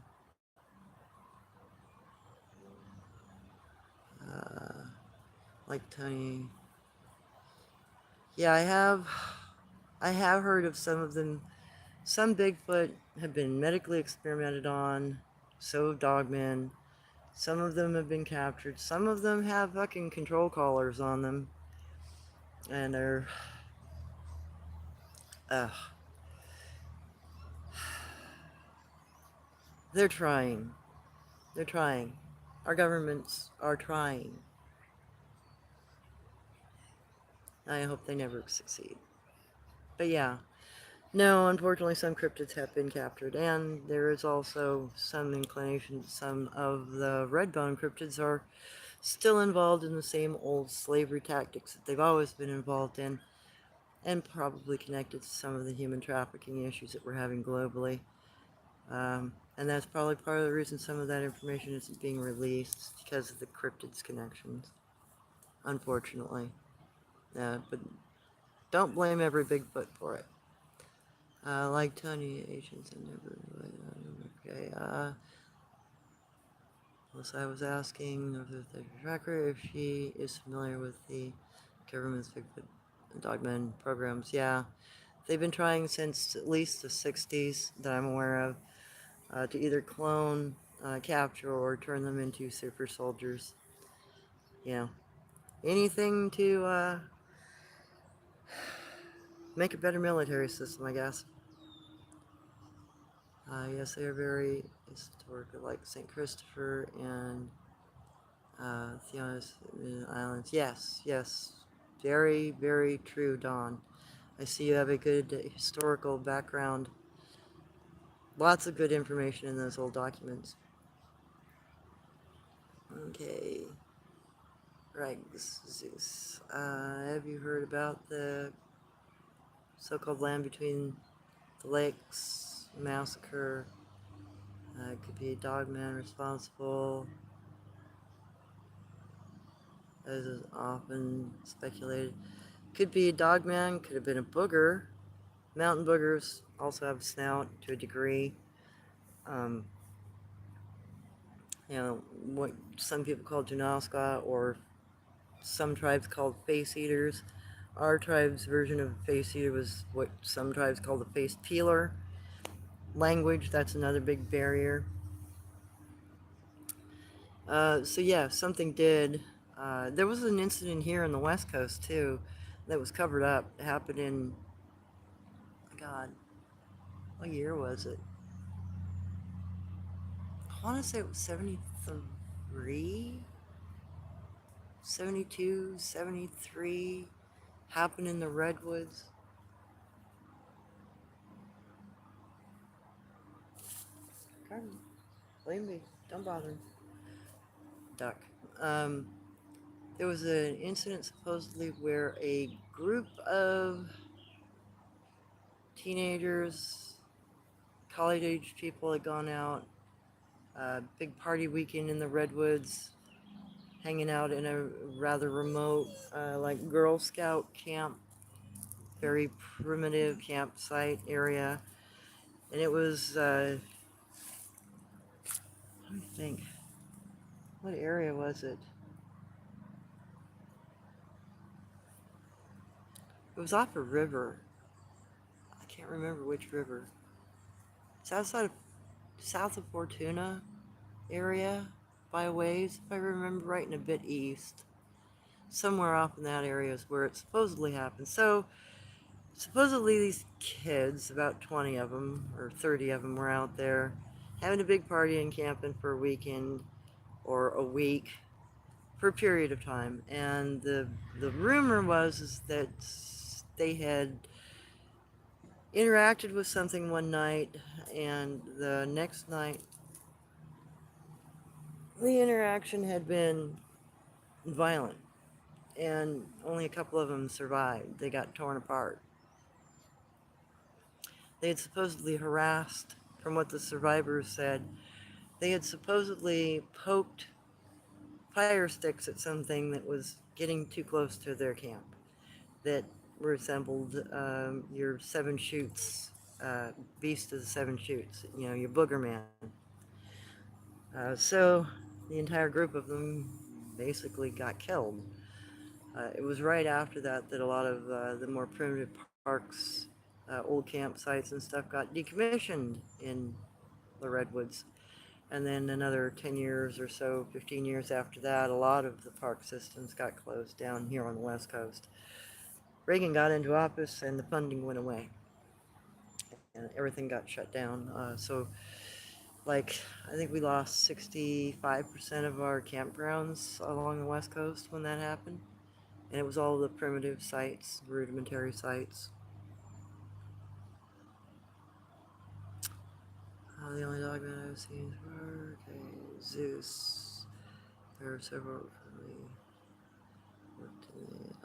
Uh, like Tony. Yeah, I have heard of some of them Some Bigfoot have been medically experimented on, so have dogmen. Some of them have been captured. Some of them have fucking control collars on them. And uh, they're trying. They're trying. Our governments are trying. I hope they never succeed. But yeah, no, unfortunately, some cryptids have been captured, and there is also some inclination that some of the red bone cryptids are still involved in the same old slavery tactics that they've always been involved in, and probably connected to some of the human trafficking issues that we're having globally. And that's probably part of the reason some of that information isn't being released, because of the cryptids connections, unfortunately. But don't blame every Bigfoot for it. Like Tony, Asians have never. Okay. Unless I was asking of the tracker if she is familiar with the government's Bigfoot dogman programs. Yeah, they've been trying since at least the 60s that I'm aware of to either clone, capture, or turn them into super soldiers. Yeah, anything to make a better military system, I guess. Yes, they are very historic, like St. Christopher and Theonis Islands. Yes, yes. Very, very true, Don. I see you have a good historical background. Lots of good information in those old documents. Okay. Right, Zeus. Have you heard about the so-called land between the lakes massacre? Could be a dogman responsible, as is often speculated. Could be a dogman, could have been a booger. Mountain boogers also have a snout to a degree. Um, what some people call Janoska, or some tribes called face eaters. Our tribe's version of face eater was what some tribes call the face peeler. Language, that's another big barrier. So yeah, something did. There was an incident here on the West Coast too that was covered up. It happened in, God, what year was it? I want to say it was 73, 72, 73. Happened in the Redwoods. Carmen, blame me. Don't bother. Duck. Um, there was an incident supposedly where a group of teenagers, college-age people had gone out, big party weekend in the Redwoods, hanging out in a rather remote, like Girl Scout camp, very primitive campsite area. And it was, let me think, what area was it? It was off a river. I can't remember which river. It's outside of, south of Fortuna area, by ways, if I remember right, and a bit east. Somewhere off in that area is where it supposedly happened. So, supposedly these kids, about 20 of them, or 30 of them, were out there having a big party and camping for a weekend, or a week, for a period of time. And the rumor was is that they had interacted with something one night, and the next night the interaction had been violent, and only a couple of them survived. They got torn apart. They had supposedly harassed, from what the survivors said, they had supposedly poked fire sticks at something that was getting too close to their camp, that resembled your seven shoots, beast of the seven shoots, your booger man. So the entire group of them basically got killed. It was right after that that a lot of the more primitive parks old campsites and stuff got decommissioned in the redwoods. And then another 10 years or so, 15 years after that, a lot of the park systems got closed down here on the West Coast. Reagan got into office and the funding went away. And everything got shut down. Like, I think we lost 65% of our campgrounds along the West Coast when that happened. And it was all the primitive sites, rudimentary sites. The only dogman I've seen for Zeus. There are several for me.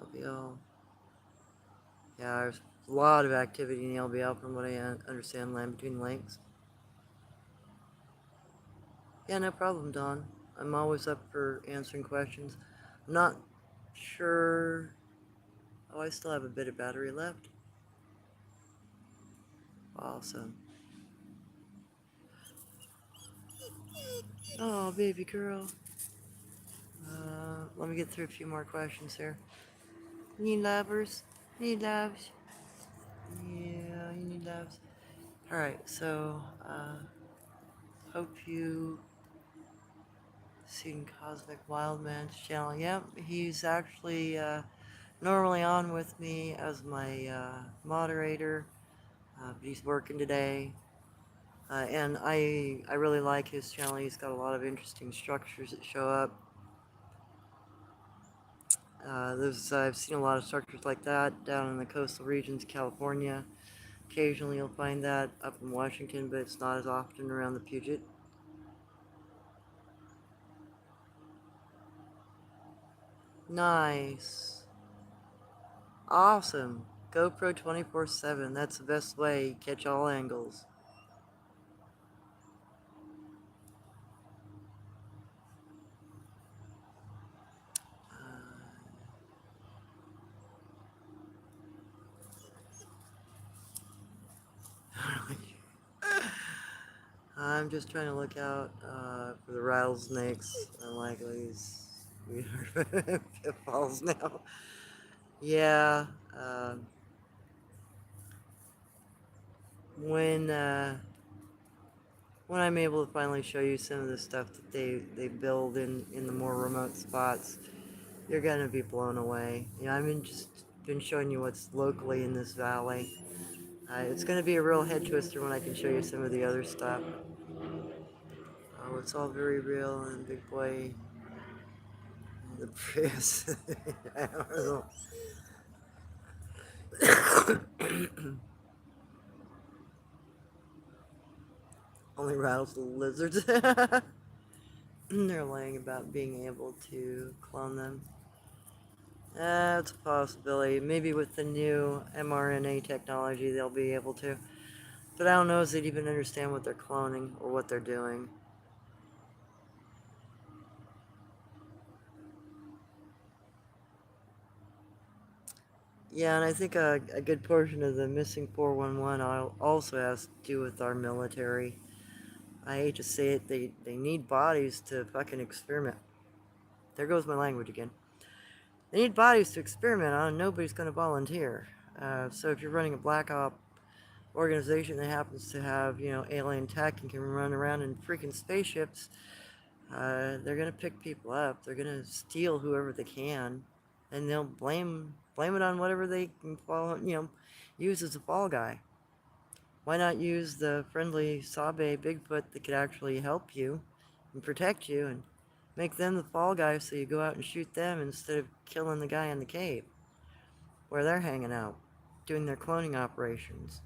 LBL. Yeah, there's a lot of activity in the LBL from what I understand, Land Between Lakes. Yeah, no problem, Don. I'm always up for answering questions. I'm not sure. Oh, I still have a bit of battery left. Awesome. Oh, baby girl. Let me get through a few more questions here. Need lovers? Need loves? Yeah, you need loves. Alright, so, hope you seen Cosmic Wildman's channel. Yep, he's actually, normally on with me as my, moderator, but he's working today. And I really like his channel. He's got a lot of interesting structures that show up. I've seen a lot of structures like that down in the coastal regions of California. Occasionally you'll find that up in Washington, but it's not as often around the Puget. Nice. Awesome. GoPro 24/7. That's the best way. Catch all angles. I'm just trying to look out for the rattlesnakes. Unlikely weird pitfalls now. Yeah. When when I'm able to finally show you some of the stuff that they build in the more remote spots, you're gonna be blown away. You know, just been showing you what's locally in this valley. It's gonna be a real head twister when I can show you some of the other stuff. Oh, it's all very real and big boy. The Prius. I don't know. Only rattles the lizards. They're lying about being able to clone them. That's a possibility. Maybe with the new mRNA technology they'll be able to. But I don't know if they'd even understand what they're cloning or what they're doing. Yeah, and I think a good portion of the missing 411 also has to do with our military. I hate to say it, they need bodies to fucking experiment. There goes my language again. They need bodies to experiment on, and nobody's going to volunteer. So if you're running a black op organization that happens to have, you know, alien tech and can run around in freaking spaceships, they're going to pick people up. They're going to steal whoever they can, and they'll blame it on whatever they can use as a fall guy. Why not use the friendly Sabe Bigfoot that could actually help you and protect you and make them the fall guy so you go out and shoot them instead of killing the guy in the cave where they're hanging out, doing their cloning operations.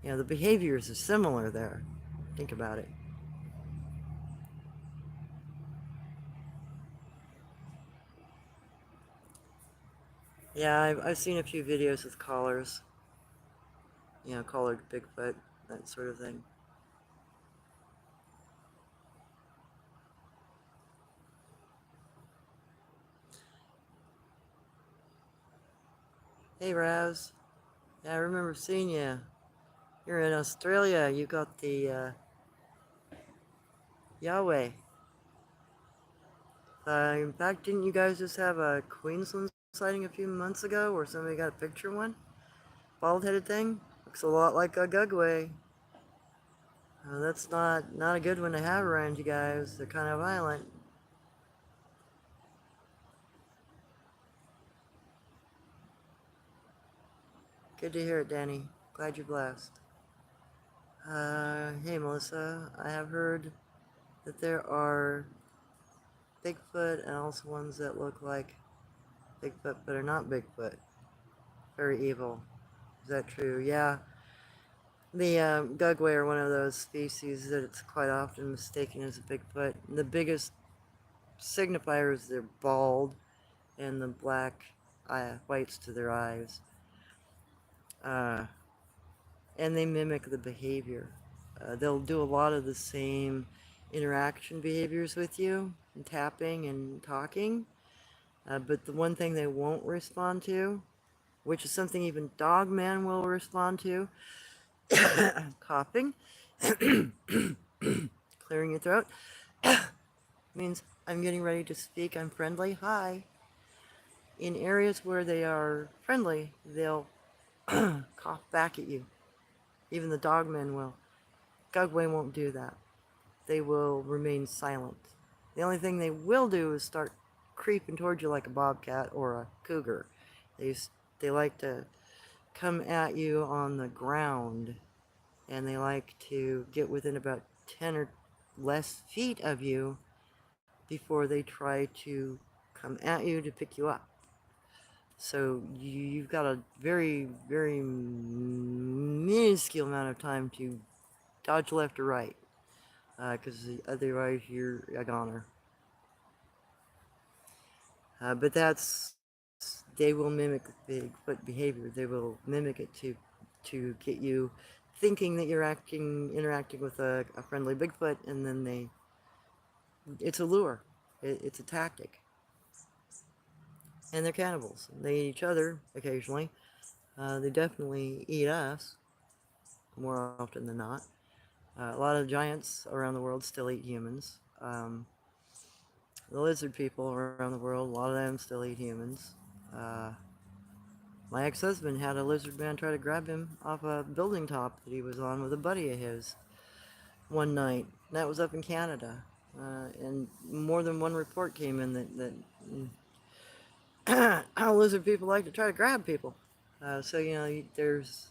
You know, the behaviors are similar there. Think about it. Yeah, I've seen a few videos with collars. You know, collared Bigfoot, that sort of thing. Hey, Raz. Yeah, I remember seeing you. You're in Australia. You got the Yahweh. In fact, didn't you guys just have a Queensland sighting a few months ago where somebody got a picture of one? Bald-headed thing? looks a lot like a gugway. That's not a good one to have around you guys. They're kind of violent. Good to hear it, Danny. Glad you're blessed. Hey, Melissa. I have heard that there are Bigfoot and also ones that look like Bigfoot but are not Bigfoot. Very evil. Is that true? Yeah. The gugway are one of those species that it's quite often mistaken as a Bigfoot. The biggest signifier is they're bald and the black whites to their eyes. And they mimic the behavior. They'll do a lot of the same interaction behaviors with you, and tapping and talking. But the one thing they won't respond to, which is something even Dogman will respond to, coughing, clearing your throat, means I'm getting ready to speak, I'm friendly, hi. In areas where they are friendly, they'll cough back at you. Even the Dogmen will. Gugway won't do that. They will remain silent. The only thing they will do is start creeping towards you like a bobcat or a cougar. They like to come at you on the ground, and they like to get within about 10 or less feet of you before they try to come at you to pick you up. So you've got a very, very minuscule amount of time to dodge left or right, because otherwise you're a goner. But they will mimic Bigfoot behavior. They will mimic it to get you thinking that you're interacting with a friendly Bigfoot, and then it's a lure. It's a tactic. And they're cannibals. They eat each other occasionally. They definitely eat us more often than not. A lot of giants around the world still eat humans. The lizard people around the world, a lot of them still eat humans. My ex-husband had a lizard man try to grab him off a building top that he was on with a buddy of his one night. That was up in Canada. And more than one report came in that how lizard people like to try to grab people. So, there's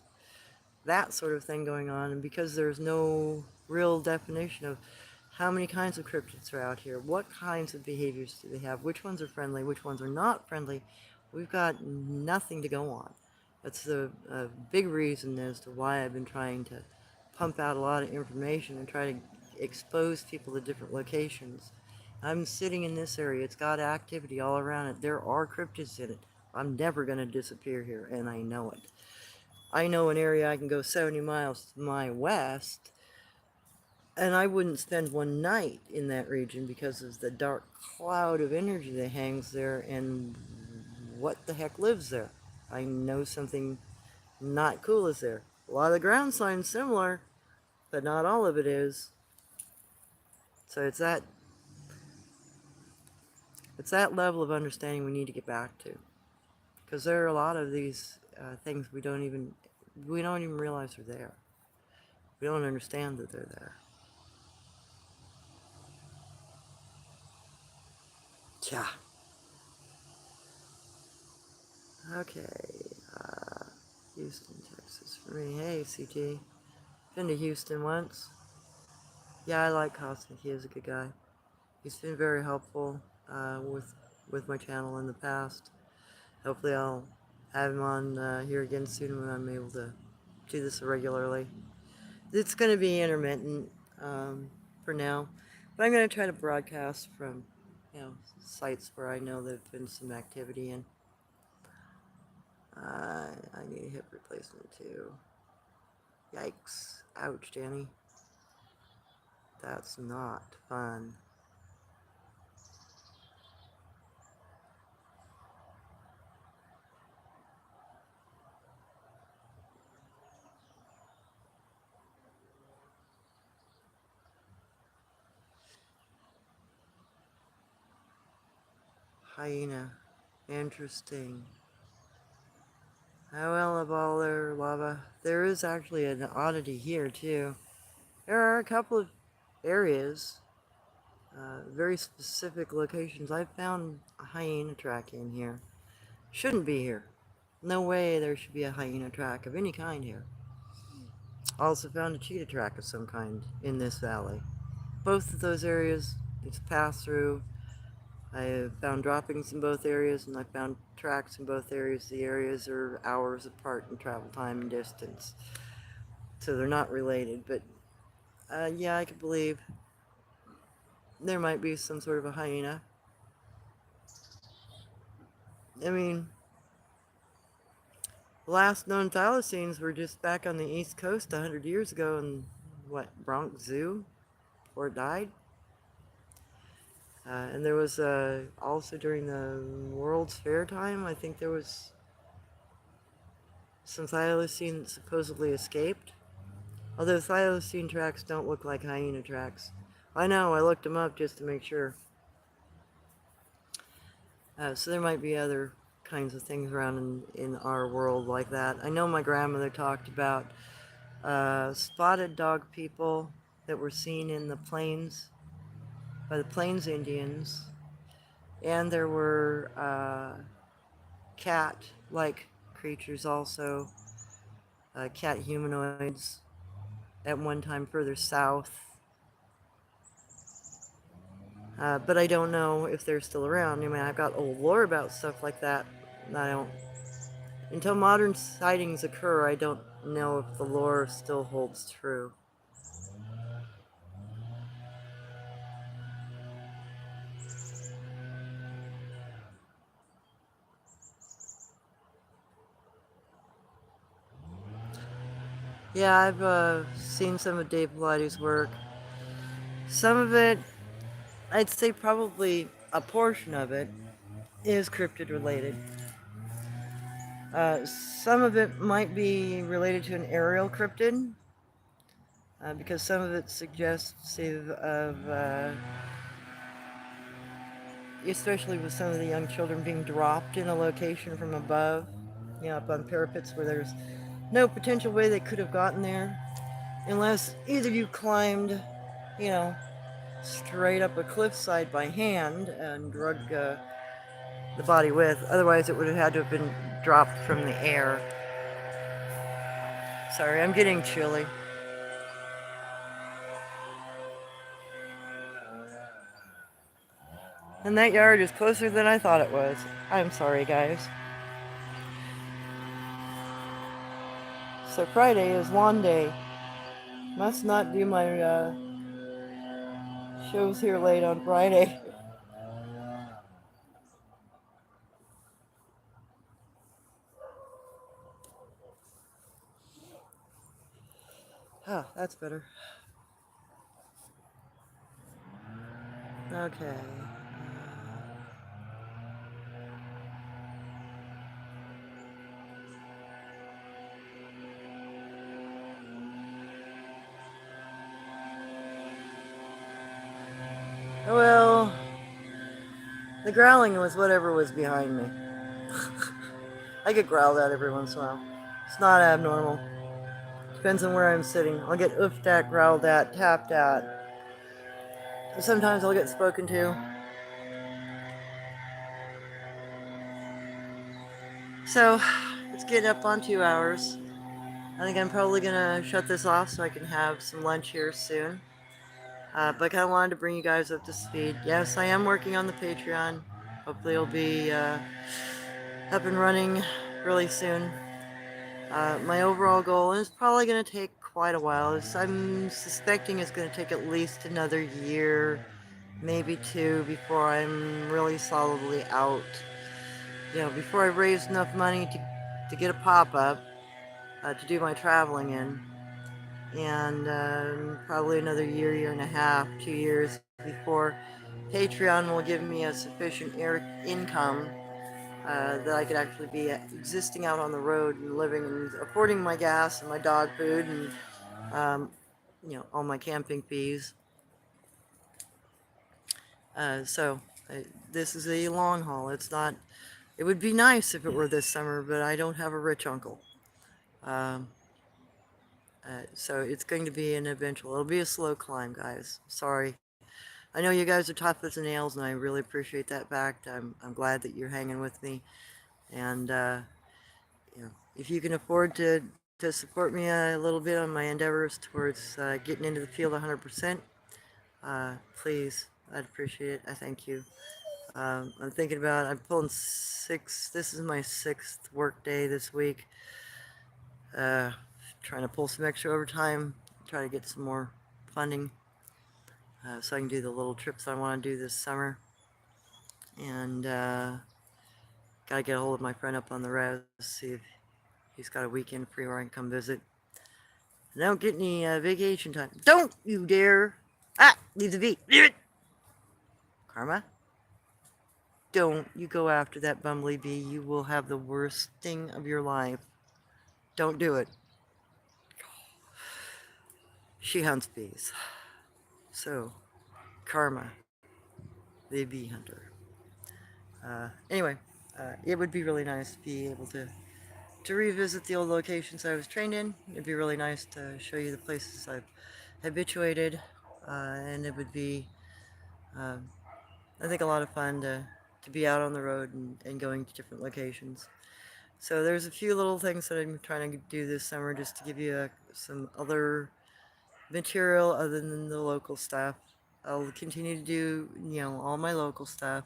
that sort of thing going on, and because there's no real definition of how many kinds of cryptids are out here, what kinds of behaviors do they have, which ones are friendly, which ones are not friendly, we've got nothing to go on. That's a big reason as to why I've been trying to pump out a lot of information and try to expose people to different locations. I'm sitting in this area, it's got activity all around it, there are cryptids in it. I'm never going to disappear here, and I know it. I know an area I can go 70 miles to my west, and I wouldn't spend one night in that region because of the dark cloud of energy that hangs there and what the heck lives there. I know something not cool is there. A lot of the ground signs similar, but not all of it is. So it's that level of understanding we need to get back to, because there are a lot of these things we don't even realize are there. We don't understand that they're there. Yeah. Okay. Houston, Texas for me. Hey, CT. Been to Houston once. Yeah, I like Cosmic. He is a good guy. He's been very helpful with my channel in the past. Hopefully I'll have him on here again soon when I'm able to do this regularly. It's going to be intermittent for now, but I'm going to try to broadcast from, sites where I know there's been some activity in. I need a hip replacement too. Yikes. Ouch, Danny. That's not fun. Hyena. Interesting. Oh well, of all their lava, there is actually an oddity here too. There are a couple of areas, very specific locations. I found a hyena track in here. Shouldn't be here. No way there should be a hyena track of any kind here. Also found a cheetah track of some kind in this valley. Both of those areas, it's passed through. I found droppings in both areas, and I found tracks in both areas. The areas are hours apart in travel time and distance, so they're not related. But yeah, I could believe there might be some sort of a hyena. I mean, the last known thylacines were just back on the East Coast 100 years ago in, what, Bronx Zoo, before it died? And there was also during the World's Fair time, I think there was some thylacine that supposedly escaped. Although thylacine tracks don't look like hyena tracks. I know, I looked them up just to make sure. So there might be other kinds of things around in our world like that. I know my grandmother talked about spotted dog people that were seen in the plains by the Plains Indians, and there were cat-like creatures also, cat humanoids at one time further south. But I don't know if they're still around. I mean, I've got old lore about stuff like that. I don't. Until modern sightings occur, I don't know if the lore still holds true. Yeah, I've seen some of Dave Pilates' work. Some of it, I'd say probably a portion of it, is cryptid related. Some of it might be related to an aerial cryptid, because some of it suggests of, especially with some of the young children being dropped in a location from above, you know, up on parapets where there's no potential way they could have gotten there, unless either you climbed, you know, straight up a cliffside by hand and drug the body with. Otherwise, it would have had to have been dropped from the air. Sorry, I'm getting chilly. And that yard is closer than I thought it was. I'm sorry, guys. So Friday is lawn day. Must not do my shows here late on Friday. Oh, that's better. Okay. Well, the growling was whatever was behind me. I get growled at every once in a while. It's not abnormal. Depends on where I'm sitting. I'll get oofed at, growled at, tapped at. Sometimes I'll get spoken to. So, it's getting up on 2 hours. I think I'm probably gonna shut this off so I can have some lunch here soon. But I kind of wanted to bring you guys up to speed. Yes, I am working on the Patreon. Hopefully it'll be up and running really soon. My overall goal is probably going to take quite a while. I'm suspecting it's going to take at least another year, maybe two, before I'm really solidly out. You know, before I raise enough money to get a pop-up to do my traveling in. And probably another year, year and a half, 2 years before Patreon will give me a sufficient income that I could actually be existing out on the road and living and affording my gas and my dog food and you know, all my camping fees. So this is a long haul. It's not It would be nice if it were this summer, but I don't have a rich uncle. Um, so it's going to be an eventual. It'll be a slow climb, guys. Sorry. I know you guys are tough as nails, and I really appreciate that fact. I'm glad that you're hanging with me, and if you can afford to support me a little bit on my endeavors towards getting into the field 100%, please, I'd appreciate it. I thank you. I'm thinking about, I'm pulling this is my 6th work day this week. Uh, Trying to pull some extra overtime, try to get some more funding so I can do the little trips I want to do this summer. And gotta get a hold of my friend up on the res, see if he's got a weekend free where I can come visit. I don't get any vacation time. Don't you dare! Ah! Leave the V. Leave it! Karma? Don't you go after that bumbly bee. You will have the worst sting of your life. Don't do it. She hunts bees. So, Karma, the bee hunter. Anyway, it would be really nice to be able to revisit the old locations I was trained in. It'd be really nice to show you the places I've habituated, and it would be, um, I think, a lot of fun to be out on the road and going to different locations. So there's a few little things that I'm trying to do this summer just to give you some other material other than the local stuff. I'll continue to do, all my local stuff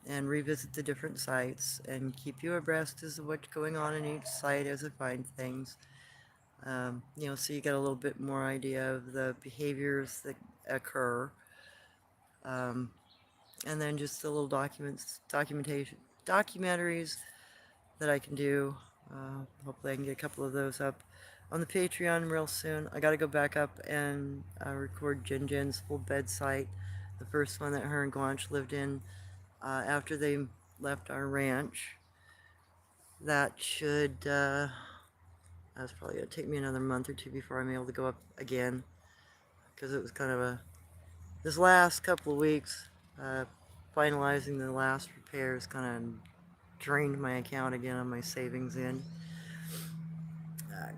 and revisit the different sites and keep you abreast as to what's going on in each site as I find things. So you get a little bit more idea of the behaviors that occur. Um, and then just the little documentaries that I can do. Hopefully I can get a couple of those up on the Patreon real soon. I gotta go back up and record Jen's full bed site, the first one that her and Guanch lived in after they left our ranch. That should, that's probably gonna take me another month or two before I'm able to go up again, because it was kind of this last couple of weeks, finalizing the last repairs kind of drained my account again on my savings in,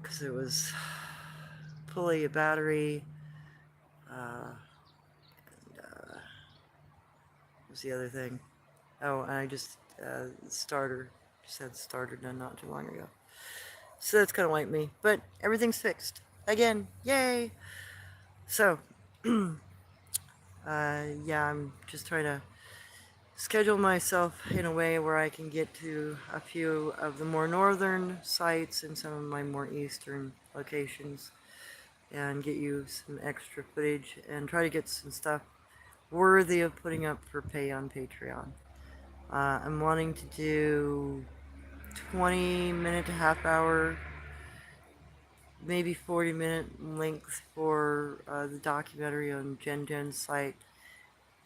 because it was pulley, a battery, what was the other thing? Oh, and I just, starter, just had starter done not too long ago. So that's kind of wiped me, but everything's fixed. Again, yay! So, yeah, I'm just trying to schedule myself in a way where I can get to a few of the more northern sites and some of my more eastern locations and get you some extra footage and try to get some stuff worthy of putting up for pay on Patreon. I'm wanting to do 20-minute to half hour, maybe 40-minute length for the documentary on Jen's site.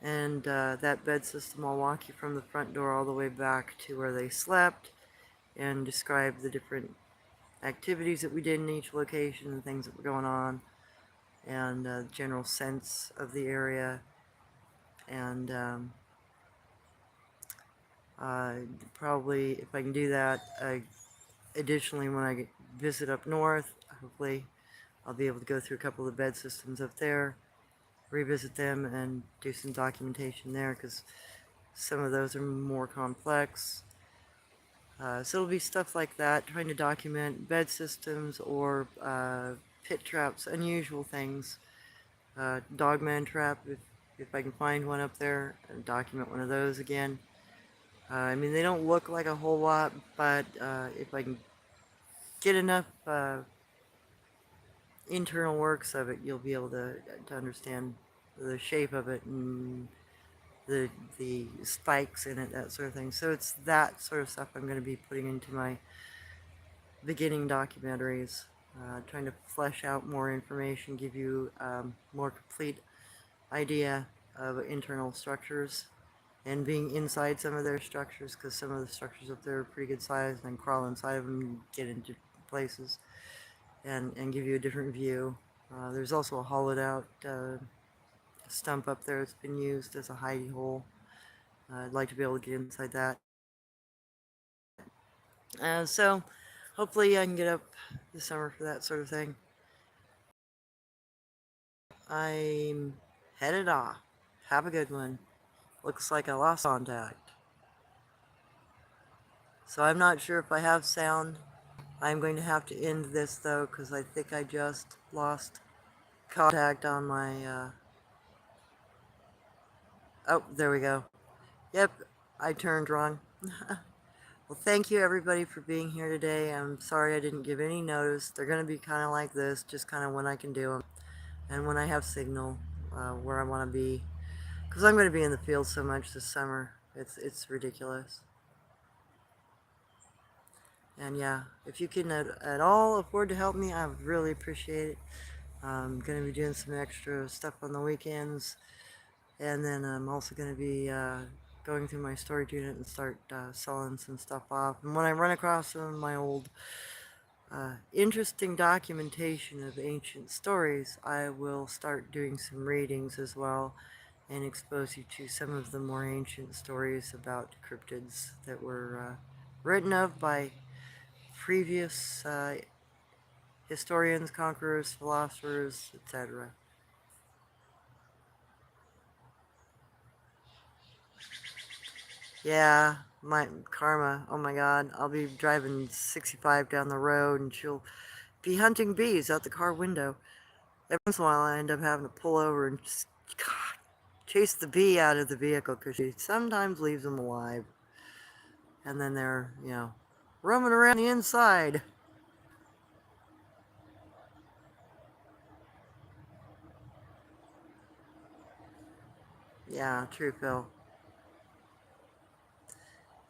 And that bed system, I'll walk you from the front door all the way back to where they slept and describe the different activities that we did in each location and things that were going on and general sense of the area. And probably, if I can do that, additionally, when I visit up north, hopefully I'll be able to go through a couple of the bed systems up there, revisit them, and do some documentation there, because some of those are more complex. So it'll be stuff like that, trying to document bed systems or pit traps, unusual things. Dogman trap, if I can find one up there, and document one of those again. I mean, they don't look like a whole lot, but if I can get enough internal works of it, you'll be able to understand the shape of it and the spikes in it, that sort of thing. So it's that sort of stuff I'm going to be putting into my beginning documentaries, trying to flesh out more information, give you more complete idea of internal structures and being inside some of their structures, because some of the structures up there are pretty good size, and I can crawl inside of them and get into places and give you a different view. There's also a hollowed out stump up there that's been used as a hidey hole. I'd like to be able to get inside that So hopefully I can get up this summer for that sort of thing. I'm headed off. Have a good one. Looks like I lost contact. So I'm not sure if I have sound. I'm going to have to end this though, because I think I just lost contact on my, oh, there we go. Yep, I turned wrong. Well, thank you everybody for being here today. I'm sorry I didn't give any notice. They're going to be kind of like this, just kind of when I can do them. And when I have signal, where I want to be. Because I'm going to be in the field so much this summer. It's ridiculous. And yeah, if you can at all afford to help me, I would really appreciate it. I'm going to be doing some extra stuff on the weekends. And then I'm also going to be going through my storage unit and start selling some stuff off. And when I run across some of my old interesting documentation of ancient stories, I will start doing some readings as well and expose you to some of the more ancient stories about cryptids that were written of by previous historians, conquerors, philosophers, etc. Yeah, my karma, oh my god, I'll be driving 65 down the road and she'll be hunting bees out the car window. Every once in a while I end up having to pull over and just, God, chase the bee out of the vehicle because she sometimes leaves them alive. And then they're, roaming around the inside. Yeah, true, Phil.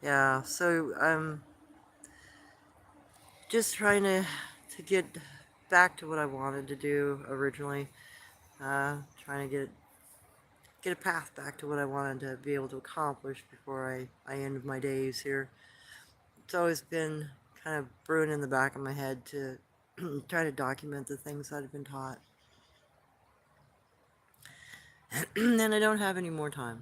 Yeah, so I'm just trying to get back to what I wanted to do originally. Trying to get a path back to what I wanted to be able to accomplish before I end my days here. It's always been kind of brewing in the back of my head to try to document the things that I've been taught. And I don't have any more time.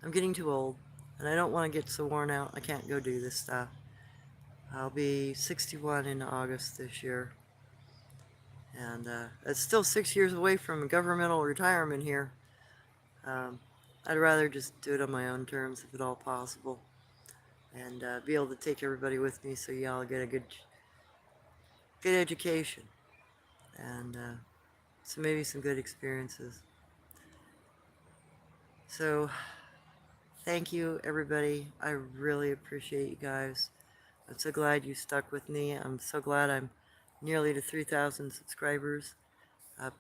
I'm getting too old, and I don't want to get so worn out I can't go do this stuff. I'll be 61 in August this year, and it's still 6 years away from governmental retirement here. Um, I'd rather just do it on my own terms if at all possible, and be able to take everybody with me so y'all get a good education, and so maybe some good experiences. So thank you everybody. I really appreciate you guys. I'm so glad you stuck with me. I'm so glad I'm nearly to 3,000 subscribers.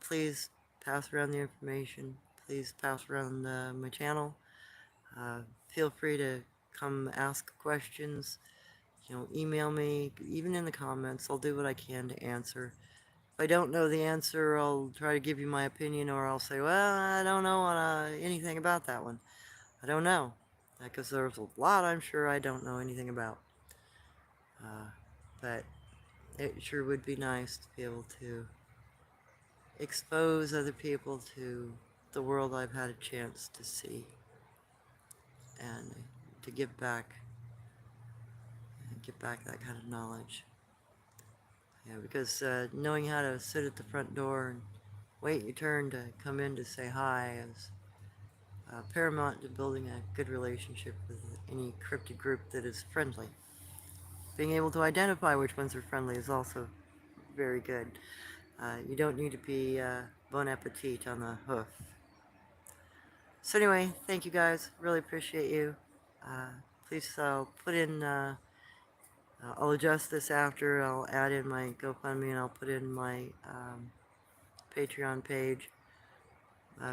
Please pass around the information. Please pass around my channel. Feel free to come ask questions. Email me, even in the comments. I'll do what I can to answer. If I don't know the answer, I'll try to give you my opinion, or I'll say, well, I don't know anything about that one. I don't know. Because there's a lot I'm sure I don't know anything about. But it sure would be nice to be able to expose other people to the world I've had a chance to see, and to give back that kind of knowledge. Yeah, because knowing how to sit at the front door and wait your turn to come in to say hi is paramount to building a good relationship with any cryptid group that is friendly. Being able to identify which ones are friendly is also very good. You don't need to be bon appetit on the hoof. So anyway, thank you guys. Really appreciate you. Please put in, I'll adjust this after. I'll add in my GoFundMe and I'll put in my Patreon page.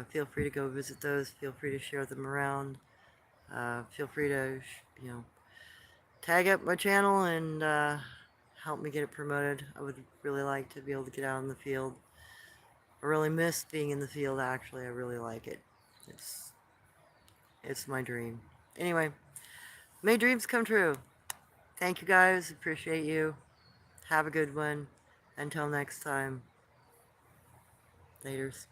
Feel free to go visit those. Feel free to share them around. Feel free to, tag up my channel and help me get it promoted. I would really like to be able to get out in the field. I really miss being in the field, actually. I really like it. It's my dream. Anyway, may dreams come true. Thank you guys. Appreciate you. Have a good one. Until next time. Laters.